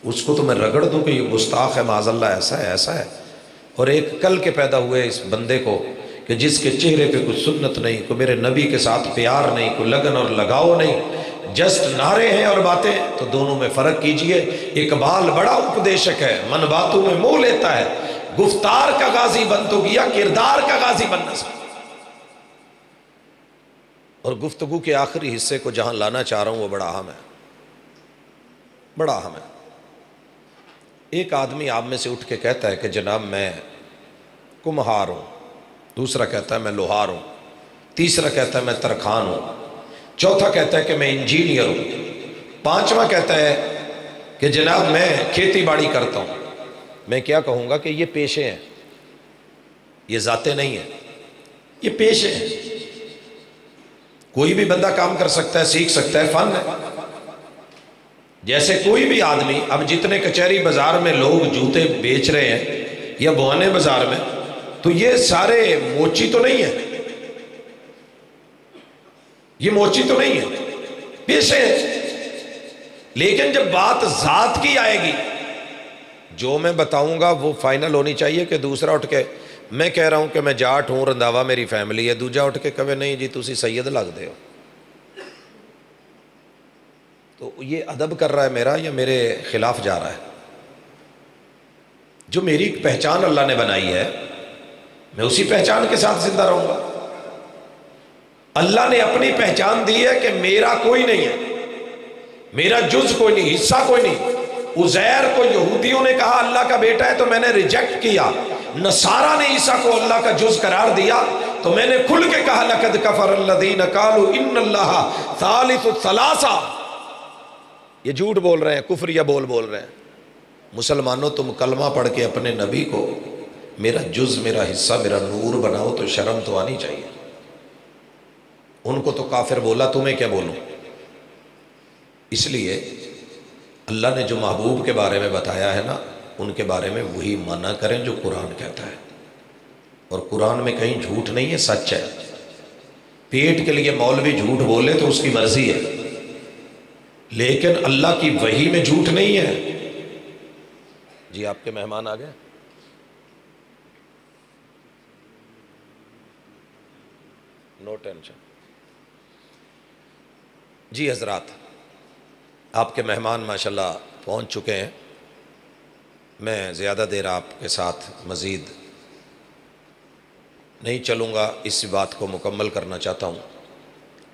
اس کو تو میں رگڑ دوں کہ یہ گستاخ ہے معاذ اللہ، ایسا ہے ایسا ہے، اور ایک کل کے پیدا ہوئے اس بندے کو کہ جس کے چہرے پہ کوئی سنت نہیں، کوئی میرے نبی کے ساتھ پیار نہیں، کوئی لگن اور لگاؤ نہیں، جسٹ نعرے ہیں اور باتیں، تو دونوں میں فرق کیجئے۔ اقبال بڑا اپدیشک ہے، من باتوں میں منہ لیتا ہے، گفتار کا غازی بن تو گیا، کردار کا غازی بن نہ سکتا۔ اور گفتگو کے آخری حصے کو جہاں لانا چاہ رہا ہوں وہ بڑا اہم ہے، بڑا اہم ہے۔ ایک آدمی آپ میں سے اٹھ کے کہتا ہے کہ جناب میں کمہار ہوں، دوسرا کہتا ہے میں لوہار ہوں، تیسرا کہتا ہے میں ترکھان ہوں، چوتھا کہتا ہے کہ میں انجینئر ہوں، پانچواں کہتا ہے کہ جناب میں کھیتی باڑی کرتا ہوں۔ میں کیا کہوں گا کہ یہ پیشے ہیں، یہ ذاتیں نہیں ہیں، یہ پیشے ہیں۔ کوئی بھی بندہ کام کر سکتا ہے، سیکھ سکتا ہے، فن ہے۔ جیسے کوئی بھی آدمی، اب جتنے کچہری بازار میں لوگ جوتے بیچ رہے ہیں یا بوانے بازار میں، تو یہ سارے موچی تو نہیں ہیں، یہ موچی تو نہیں ہے، پیشے ہیں۔ لیکن جب بات ذات کی آئے گی، جو میں بتاؤں گا وہ فائنل ہونی چاہیے کہ دوسرا اٹھ کے، میں کہہ رہا ہوں کہ میں جاٹ ہوں، رنداوا میری فیملی ہے، دوجا اٹھ کے کہے نہیں جی تسی سید لگ دے ہو، تو یہ ادب کر رہا ہے میرا یا میرے خلاف جا رہا ہے؟ جو میری پہچان اللہ نے بنائی ہے، میں اسی پہچان کے ساتھ زندہ رہوں گا۔ اللہ نے اپنی پہچان دی ہے کہ میرا کوئی نہیں ہے، میرا جز کوئی نہیں، حصہ کوئی نہیں۔ عزیر کو یہودیوں نے کہا اللہ کا بیٹا ہے تو میں نے ریجیکٹ کیا، نصارہ نے عیسیٰ کو اللہ کا جز قرار دیا تو میں نے کھل کے کہا لقد کفر الذین قالوا ان اللہ ثالث الثلاثہ۔ یہ جھوٹ بول رہے ہیں، کفریہ بول رہے ہیں۔ مسلمانوں تم کلمہ پڑھ کے اپنے نبی کو میرا جز، میرا حصہ، میرا نور بناؤ تو شرم تو آنی چاہیے۔ ان کو تو کافر بولا، تمہیں کیا بولوں؟ اس لیے اللہ نے جو محبوب کے بارے میں بتایا ہے نا، ان کے بارے میں وہی مانا کریں جو قرآن کہتا ہے، اور قرآن میں کہیں جھوٹ نہیں ہے، سچ ہے۔ پیٹ کے لیے مولوی جھوٹ بولے تو اس کی مرضی ہے، لیکن اللہ کی وحی میں جھوٹ نہیں ہے۔ جی آپ کے مہمان آ گئے؟ No tension. جی حضرات، آپ کے مہمان ماشاءاللہ پہنچ چکے ہیں۔ میں زیادہ دیر آپ کے ساتھ مزید نہیں چلوں گا، اسی بات کو مکمل کرنا چاہتا ہوں۔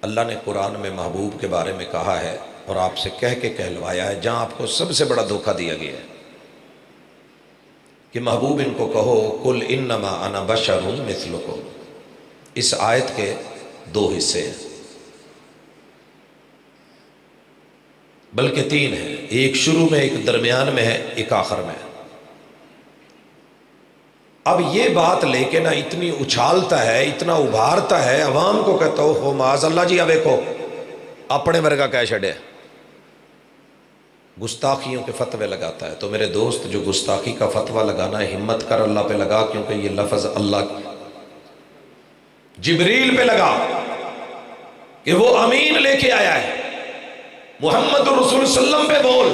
اللہ نے قرآن میں محبوب کے بارے میں کہا ہے اور آپ سے کہہ کے کہلوایا ہے، جہاں آپ کو سب سے بڑا دھوکہ دیا گیا ہے کہ محبوب ان کو کہو قل انما انا بشر مثلکم۔ اس آیت کے دو حصے ہیں، بلکہ تین ہیں، ایک شروع میں، ایک درمیان میں ہے، ایک آخر میں ہے۔ اب یہ بات لے کے نا اتنی اچھالتا ہے، اتنا ابھارتا ہے، عوام کو کہتا ہو معاذ اللہ جی اب کو اپنے ورگا کہہ چھڑے، گستاخیوں کے فتوے لگاتا ہے۔ تو میرے دوست، جو گستاخی کا فتوہ لگانا ہے، ہمت کر اللہ پہ لگا، کیونکہ یہ لفظ اللہ جبریل پہ لگا کہ وہ امین لے کے آیا ہے، محمد رسول وسلم پہ بول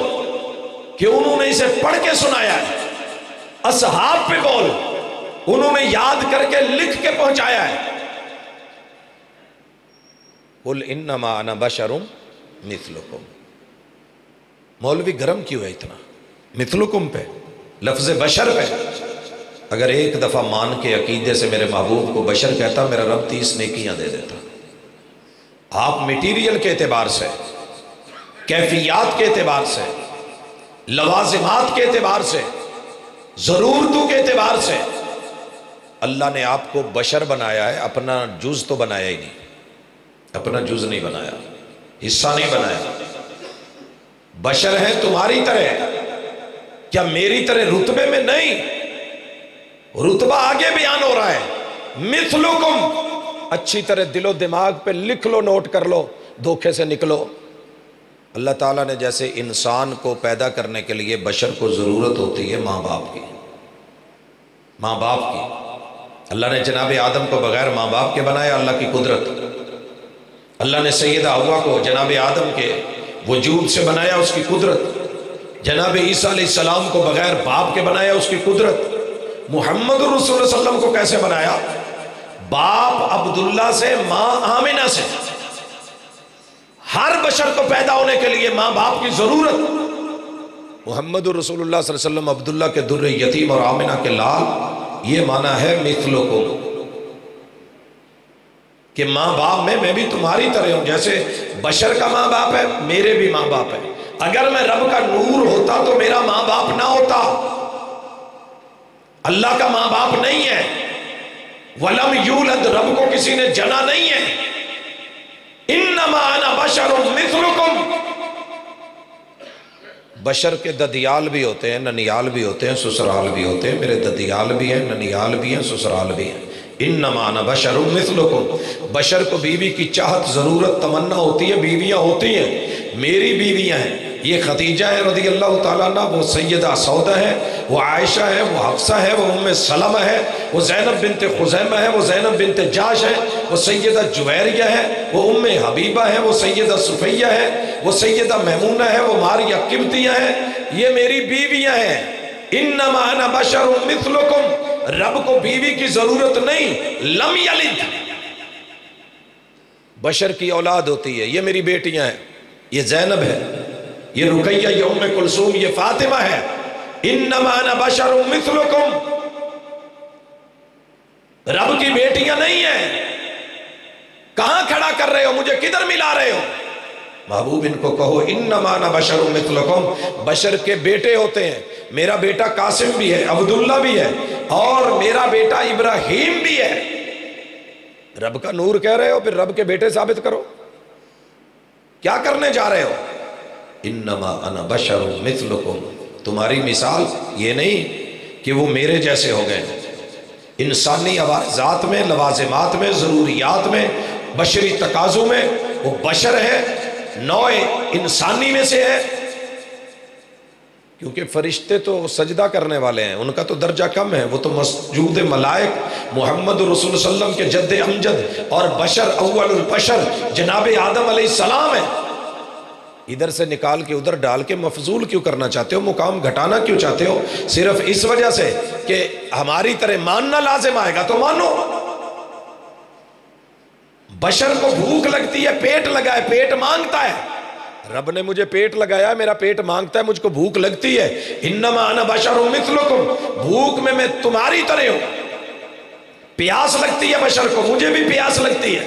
کہ انہوں نے اسے پڑھ کے سنایا ہے، اصحاب پہ بول انہوں نے یاد کر کے لکھ کے پہنچایا ہے۔ قل انما انا بشر مثلکم۔ مولوی گرم کیوں ہے اتنا مثلکم پہ، لفظ بشر پہ؟ اگر ایک دفعہ مان کے عقیدے سے میرے محبوب کو بشر کہتا، میرا رب 30 نیکیاں دے دیتا۔ آپ میٹیریل کے اعتبار سے، کیفیات کے اعتبار سے، لوازمات کے اعتبار سے، ضرورتوں کے اعتبار سے اللہ نے آپ کو بشر بنایا ہے، اپنا جز تو بنایا ہی نہیں، اپنا جز نہیں بنایا، حصہ نہیں بنایا۔ بشر ہے تمہاری طرح، کیا میری طرح رتبے میں نہیں، رتبہ آگے بیان ہو رہا ہے۔ مثلکم، اچھی طرح دل و دماغ پہ لکھ لو، نوٹ کر لو، دھوکے سے نکلو۔ اللہ تعالیٰ نے جیسے انسان کو پیدا کرنے کے لیے بشر کو ضرورت ہوتی ہے ماں باپ کی، ماں باپ کی، اللہ نے جناب آدم کو بغیر ماں باپ کے بنایا، اللہ کی قدرت۔ اللہ نے سیدہ حوا کو جناب آدم کے وجود سے بنایا، اس کی قدرت۔ جناب عیسیٰ علیہ السلام کو بغیر باپ کے بنایا، اس کی قدرت۔ محمد رسول اللہ صلی اللہ علیہ وسلم کو کیسے بنایا؟ باپ عبداللہ سے، ماں آمنہ سے۔ ہر بشر کو پیدا ہونے کے لیے ماں باپ کی ضرورت۔ محمد رسول اللہ صلی اللہ علیہ وسلم عبداللہ کے در یتیم اور آمنہ کے لال، یہ معنی ہے مثلکم، کہ ماں باپ میں بھی تمہاری طرح ہوں، جیسے بشر کا ماں باپ ہے، میرے بھی ماں باپ ہے۔ اگر میں رب کا نور ہوتا تو میرا ماں باپ نہ ہوتا۔ اللہ کا ماں باپ نہیں ہے، وَلَمْ يُولَدْ، رب کو کسی نے جنا نہیں ہے۔ انما انا بشر مثلکم۔ بشر کے ددیال بھی ہوتے ہیں، ننیال بھی ہوتے ہیں، سسرال بھی ہوتے ہیں۔ میرے ددیال بھی ہیں، ننیال بھی ہیں، سسرال بھی ہیں۔ انما انا بشر مثلکم۔ بشر کو بیوی کی چاہت، ضرورت، تمنا ہوتی ہے، بیویاں ہوتی ہیں، میری بیویاں ہیں۔ یہ خدیجہ ہے رضی اللہ تعالیٰ عنہ، وہ سیدہ سودہ ہے، وہ عائشہ ہے، وہ حفصہ ہے، وہ ام سلمہ ہے، وہ زینب بنت خزیمہ ہے، وہ زینب بنت جاش ہے، وہ سیدہ جویریہ ہے، وہ ام حبیبہ ہے، وہ سیدہ صفیہ ہے، وہ سیدہ میمونہ ہے، وہ ماریہ قبطیہ ہے۔ یہ میری بیویاں ہیں۔ انما انا بشر مثلکم، رب کو بیوی کی ضرورت نہیں۔ لم یلد، بشر کی اولاد ہوتی ہے، یہ میری بیٹیاں ہیں، یہ زینب ہے، یہ رقیہ، یہ ام کلثوم، یہ فاطمہ ہے۔ انما انا بشر مثلکم، رب کی بیٹیاں نہیں ہیں۔ کہاں کھڑا کر رہے ہو مجھے، کدھر ملا رہے ہو؟ محبوب ان کو کہو انما انا بشر مثلکم، بشر کے بیٹے ہوتے ہیں۔ میرا بیٹا قاسم بھی ہے، عبداللہ بھی ہے، اور میرا بیٹا ابراہیم بھی ہے۔ رب کا نور کہہ رہے ہو، پھر رب کے بیٹے ثابت کرو، کیا کرنے جا رہے ہو؟ انما انا بشر مثلکم، تمہاری مثال یہ نہیں کہ وہ میرے جیسے ہو گئے۔ انسانی ذات میں، لوازمات میں، ضروریات میں، بشری تقاضوں میں وہ بشر ہے، نوع انسانی میں سے ہے۔ کیونکہ فرشتے تو سجدہ کرنے والے ہیں، ان کا تو درجہ کم ہے، وہ تو مسجود ملائک محمد رسول اللہ علیہ وسلم کے جد امجد اور بشر اول البشر جناب آدم علیہ السلام ہے۔ ادھر سے نکال کے ادھر ڈال کے مفضول کیوں کرنا چاہتے ہو، مقام گھٹانا کیوں چاہتے ہو؟ صرف اس وجہ سے کہ ہماری طرح ماننا لازم آئے گا تو مانو۔ بشر کو بھوک لگتی ہے، پیٹ لگا ہے، پیٹ مانگتا ہے۔ رب نے مجھے پیٹ لگایا، میرا پیٹ مانگتا ہے، مجھ کو بھوک لگتی ہے۔ انما انا بشر مثلکم، بھوک میں تمہاری طرح ہوں۔ پیاس لگتی ہے بشر کو، مجھے بھی پیاس لگتی ہے۔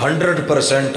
100%,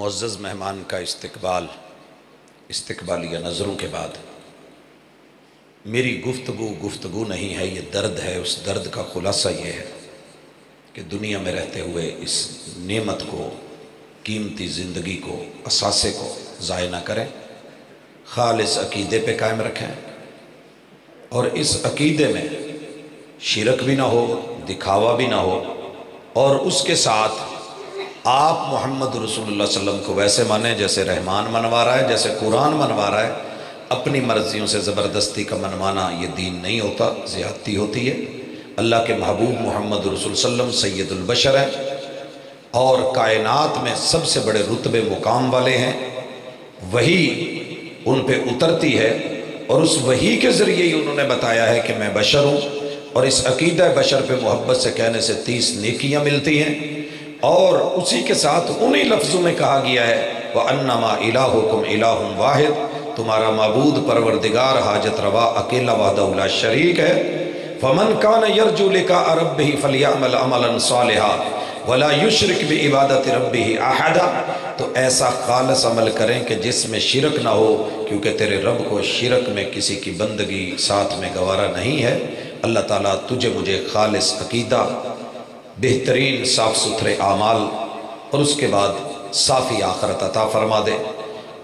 معزز مہمان کا استقبالیہ نظروں کے بعد میری گفتگو نہیں ہے، یہ درد ہے۔ اس درد کا خلاصہ یہ ہے کہ دنیا میں رہتے ہوئے اس نعمت کو، قیمتی زندگی کو، اثاثے کو ضائع نہ کریں، خالص عقیدے پہ قائم رکھیں، اور اس عقیدے میں شرک بھی نہ ہو، دکھاوا بھی نہ ہو، اور اس کے ساتھ آپ محمد رسول اللہ صلی اللہ علیہ وسلم کو ویسے مانیں جیسے رحمان منوا رہا ہے، جیسے قرآن منوا رہا ہے۔ اپنی مرضیوں سے زبردستی کا منوانا یہ دین نہیں ہوتا، زیادتی ہوتی ہے۔ اللہ کے محبوب محمد رسول صلی اللہ علیہ وسلم سید البشر ہیں اور کائنات میں سب سے بڑے رتبے مقام والے ہیں۔ وحی ان پہ اترتی ہے اور اس وحی کے ذریعے ہی انہوں نے بتایا ہے کہ میں بشر ہوں، اور اس عقیدہ بشر پہ محبت سے کہنے سے 30 نیکیاں ملتی ہیں، اور اسی کے ساتھ انہی لفظوں میں کہا گیا ہے وَأَنَّمَا إِلَٰهُكُمْ إِلَٰهٌ وَاحِدٌ، تمہارا معبود پروردگار حاجت روا اکیلا وحدہ لا شریک ہے۔ فَمَنْ كَانَ يَرْجُو لِقَاءَ رَبِّهِ فَلْيَعْمَلْ عَمَلًا صَالِحًا وَلَا يُشْرِكْ بِعِبَادَةِ رَبِّهِ أَحَدًا، تو ایسا خالص عمل کریں کہ جس میں شرک نہ ہو، کیونکہ تیرے رب کو شرک میں کسی کی بندگی ساتھ میں گوارا نہیں ہے۔ اللہ تعالیٰ تجھے مجھے خالص عقیدہ، بہترین صاف ستھرے اعمال، اور اس کے بعد صافی آخرت عطا فرما دے۔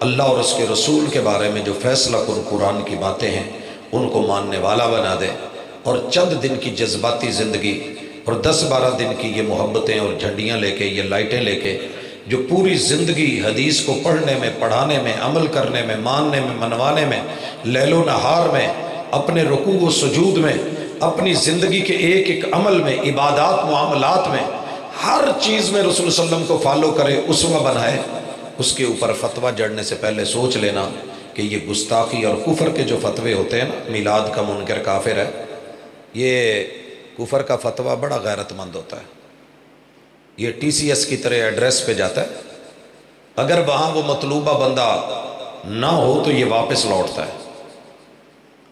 اللہ اور اس کے رسول کے بارے میں جو فیصلہ کن قرآن کی باتیں ہیں ان کو ماننے والا بنا دے، اور چند دن کی جذباتی زندگی اور 10-12 دن کی یہ محبتیں اور جھنڈیاں لے کے، یہ لائٹیں لے کے، جو پوری زندگی حدیث کو پڑھنے میں، پڑھانے میں، عمل کرنے میں، ماننے میں، منوانے میں، لیل و نہار میں، اپنے رکوع و سجود میں، اپنی زندگی کے ایک ایک عمل میں، عبادات معاملات میں، ہر چیز میں رسول صلی اللہ علیہ وسلم کو فالو کرے، اسوہ بنائے۔ اس کے اوپر فتویٰ جڑنے سے پہلے سوچ لینا کہ یہ گستاخی اور کفر کے جو فتوے ہوتے ہیں نا، میلاد کا منکر کافر ہے، یہ کفر کا فتویٰ بڑا غیرت مند ہوتا ہے۔ یہ TCS کی طرح ایڈریس پہ جاتا ہے، اگر وہاں وہ مطلوبہ بندہ نہ ہو تو یہ واپس لوٹتا ہے۔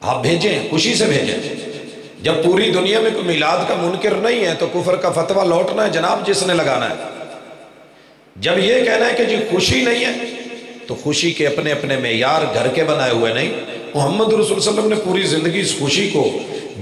آپ بھیجیں، خوشی سے بھیجیں۔ جب پوری دنیا میں کوئی میلاد کا منکر نہیں ہے تو کفر کا فتویٰ لوٹنا ہے جناب جس نے لگانا ہے۔ جب یہ کہنا ہے کہ جی خوشی نہیں ہے، تو خوشی کے اپنے اپنے معیار گھر کے بنائے ہوئے نہیں۔ محمد رسول صلی اللہ علیہ وسلم نے پوری زندگی اس خوشی کو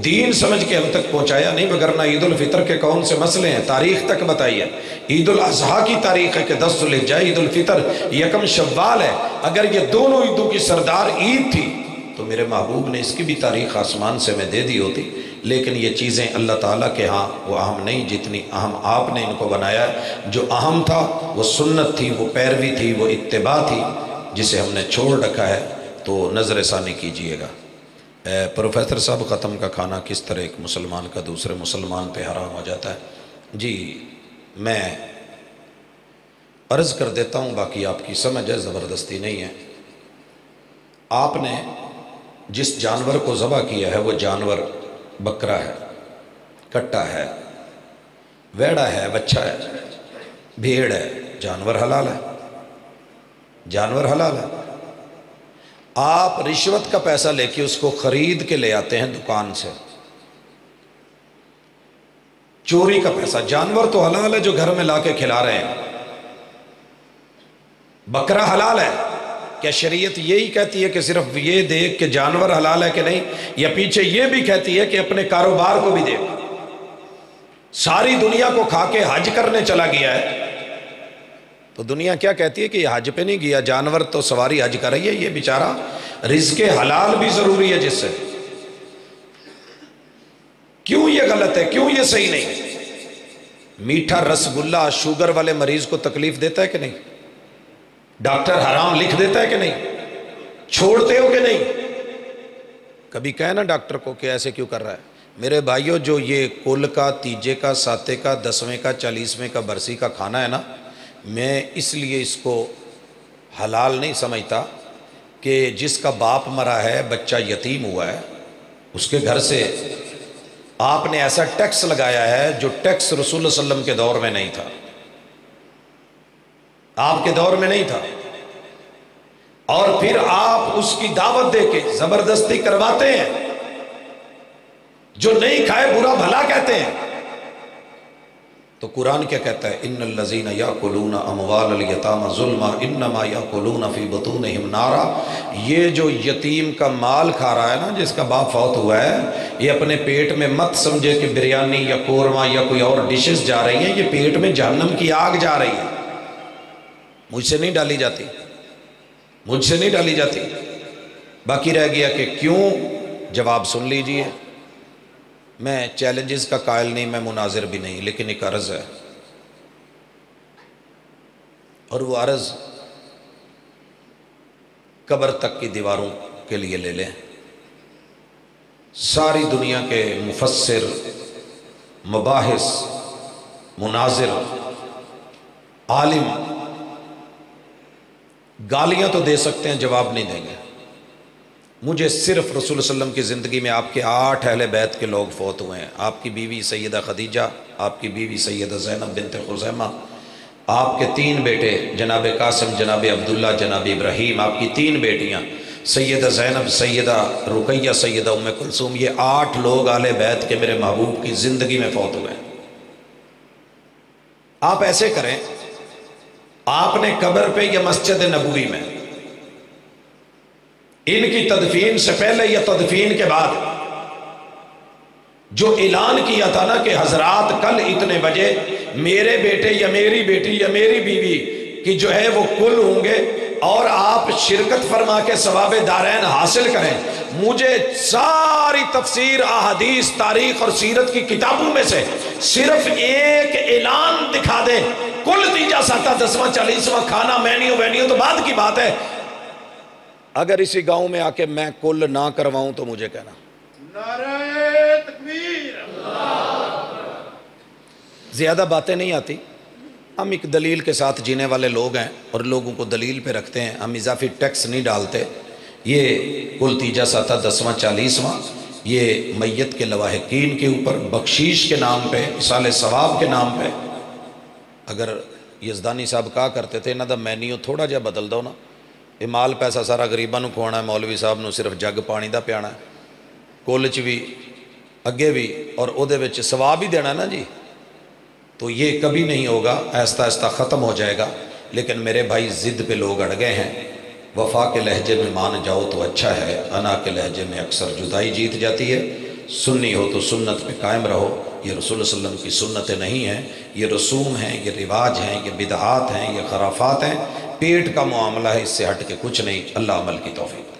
دین سمجھ کے ہم تک پہنچایا نہیں، وگرنہ عید الفطر کے کون سے مسئلے ہیں، تاریخ تک بتائیے۔ عید الاضحیٰ کی تاریخ ہے کہ 10 ذوالحجہ، عید الفطر 1 شوال ہے۔ اگر یہ دونوں عیدوں کی سردار عید تھی تو میرے محبوب نے اس کی بھی تاریخ آسمان سے میں دے دی ہوتی، لیکن یہ چیزیں اللہ تعالیٰ کے ہاں وہ اہم نہیں جتنی اہم آپ نے ان کو بنایا ہے۔ جو اہم تھا وہ سنت تھی، وہ پیروی تھی، وہ اتباع تھی، جسے ہم نے چھوڑ رکھا ہے تو نظر ثانی کیجئے گا۔ پروفیسر صاحب، ختم کا کھانا کس طرح ایک مسلمان کا دوسرے مسلمان پہ حرام ہو جاتا ہے؟ جی میں عرض کر دیتا ہوں، باقی آپ کی سمجھ ہے، زبردستی نہیں ہے۔ آپ نے جس جانور کو ذبح کیا ہے وہ جانور بکرا ہے، کٹا ہے، ویڑا ہے، بچہ ہے، بھیڑ ہے، جانور حلال ہے، جانور حلال ہے۔ آپ رشوت کا پیسہ لے کے اس کو خرید کے لے آتے ہیں دکان سے، چوری کا پیسہ۔ جانور تو حلال ہے جو گھر میں لا کے کھلا رہے ہیں، بکرا حلال ہے۔ کیا شریعت یہی کہتی ہے کہ صرف یہ دیکھ کہ جانور حلال ہے کہ نہیں، یا پیچھے یہ بھی کہتی ہے کہ اپنے کاروبار کو بھی دیکھ؟ ساری دنیا کو کھا کے حج کرنے چلا گیا ہے تو دنیا کیا کہتی ہے کہ یہ حج پہ نہیں گیا، جانور تو سواری حج کر رہی ہے، یہ بیچارہ رزق حلال بھی ضروری ہے جس سے۔ کیوں یہ غلط ہے، کیوں یہ صحیح نہیں؟ میٹھا رسگلہ شوگر والے مریض کو تکلیف دیتا ہے کہ نہیں؟ ڈاکٹر حرام لکھ دیتا ہے کہ نہیں؟ چھوڑتے ہو کہ نہیں؟ کبھی کہے نا ڈاکٹر کو کہ ایسے کیوں کر رہا ہے؟ میرے بھائیوں، جو یہ کل کا، تیجے کا، ساتے کا، 10ویں کا، 40ویں کا، برسی کا کھانا ہے نا، میں اس لیے اس کو حلال نہیں سمجھتا کہ جس کا باپ مرا ہے، بچہ یتیم ہوا ہے، اس کے گھر سے آپ نے ایسا ٹیکس لگایا ہے جو ٹیکس رسول اللہ صلی اللہ علیہ وسلم کے دور میں نہیں تھا، آپ کے دور میں نہیں تھا، اور پھر آپ اس کی دعوت دے کے زبردستی کرواتے ہیں۔ جو نہیں کھائے برا بھلا کہتے ہیں، تو قرآن کیا کہتا ہے؟ ان الذین یاکلون اموال الیتامی ظلما انما یاکلون فی بطونہم نارا. یہ جو یتیم کا مال کھا رہا ہے نا، جس کا باپ فوت ہوا ہے، یہ اپنے پیٹ میں مت سمجھے کہ بریانی یا قورمہ یا کوئی اور ڈشز جا رہی ہیں، یہ پیٹ میں جہنم کی آگ جا رہی ہے. مجھ سے نہیں ڈالی جاتی، مجھ سے نہیں ڈالی جاتی. باقی رہ گیا کہ کیوں، جواب سن لیجئے. میں چیلنجز کا قائل نہیں، میں مناظر بھی نہیں، لیکن ایک عرض ہے، اور وہ عرض قبر تک کی دیواروں کے لیے لے لیں. ساری دنیا کے مفسر، مباحث، مناظر، عالم گالیاں تو دے سکتے ہیں، جواب نہیں دیں گے. مجھے صرف رسول صلی اللہ علیہ وسلم کی زندگی میں آپ کے 8 اہل بیت کے لوگ فوت ہوئے ہیں. آپ کی بیوی سیدہ خدیجہ، آپ کی بیوی سیدہ زینب بنت خزیمہ، آپ کے 3 بیٹے جناب قاسم، جناب عبداللہ، جناب ابراہیم، آپ کی 3 بیٹیاں سیدہ زینب، سیدہ رقیہ، سیدہ ام کلثوم. یہ 8 لوگ اہل بیت کے میرے محبوب کی زندگی میں فوت ہوئے ہیں. آپ ایسے کریں، آپ نے قبر پہ یا مسجد نبوی میں ان کی تدفین سے پہلے یا تدفین کے بعد جو اعلان کیا تھا نا کہ حضرات کل اتنے بجے میرے بیٹے یا میری بیٹی یا میری بیوی کی جو ہے وہ کل ہوں گے اور آپ شرکت فرما کے ثواب دارین حاصل کریں. مجھے ساری تفسیر، احادیث، تاریخ اور سیرت کی کتابوں میں سے صرف ایک اعلان دکھا دیں، کل تیجا ساتا 10واں 40واں کھانا مینیو وینیو تو بعد کی بات ہے. اگر اسی گاؤں میں آ کے میں کل نہ کرواؤں تو مجھے کہنا. نعرہ تکبیر. زیادہ باتیں نہیں آتی، ہم ایک دلیل کے ساتھ جینے والے لوگ ہیں اور لوگوں کو دلیل پہ رکھتے ہیں. ہم اضافی ٹیکس نہیں ڈالتے. یہ کل تیجا ساتا 10واں 40واں یہ میت کے لواحقین کے اوپر بخشیش کے نام پہ، اصال ثواب کے نام پہ. اگر یزدانی صاحب کہا کرتے تھے انہاں دا مینیو تھوڑا جہا بدل دو نا، یہ مال پیسہ سارا غریباں نو کھوانا ہے، مولوی صاحب نو صرف جگ پانی دا پیانا ہے، کولچ بھی اگے بھی اور او دے وچ ثواب ہی دینا نا جی. تو یہ کبھی نہیں ہوگا، آہستہ آہستہ ختم ہو جائے گا. لیکن میرے بھائی ضد پہ لوگ اڑ گئے ہیں. وفا کے لہجے میں مان جاؤ تو اچھا ہے، انا کے لہجے میں اکثر جدائی جیت جاتی ہے. سنی ہو تو سنت پہ قائم رہو. یہ رسول اللہ علیہ وسلم کی سنتیں نہیں ہیں، یہ رسوم ہیں، یہ رواج ہیں، یہ بدعات ہیں، یہ خرافات ہیں. پیٹ کا معاملہ ہے، اس سے ہٹ کے کچھ نہیں. اللہ عمل کی توفیق.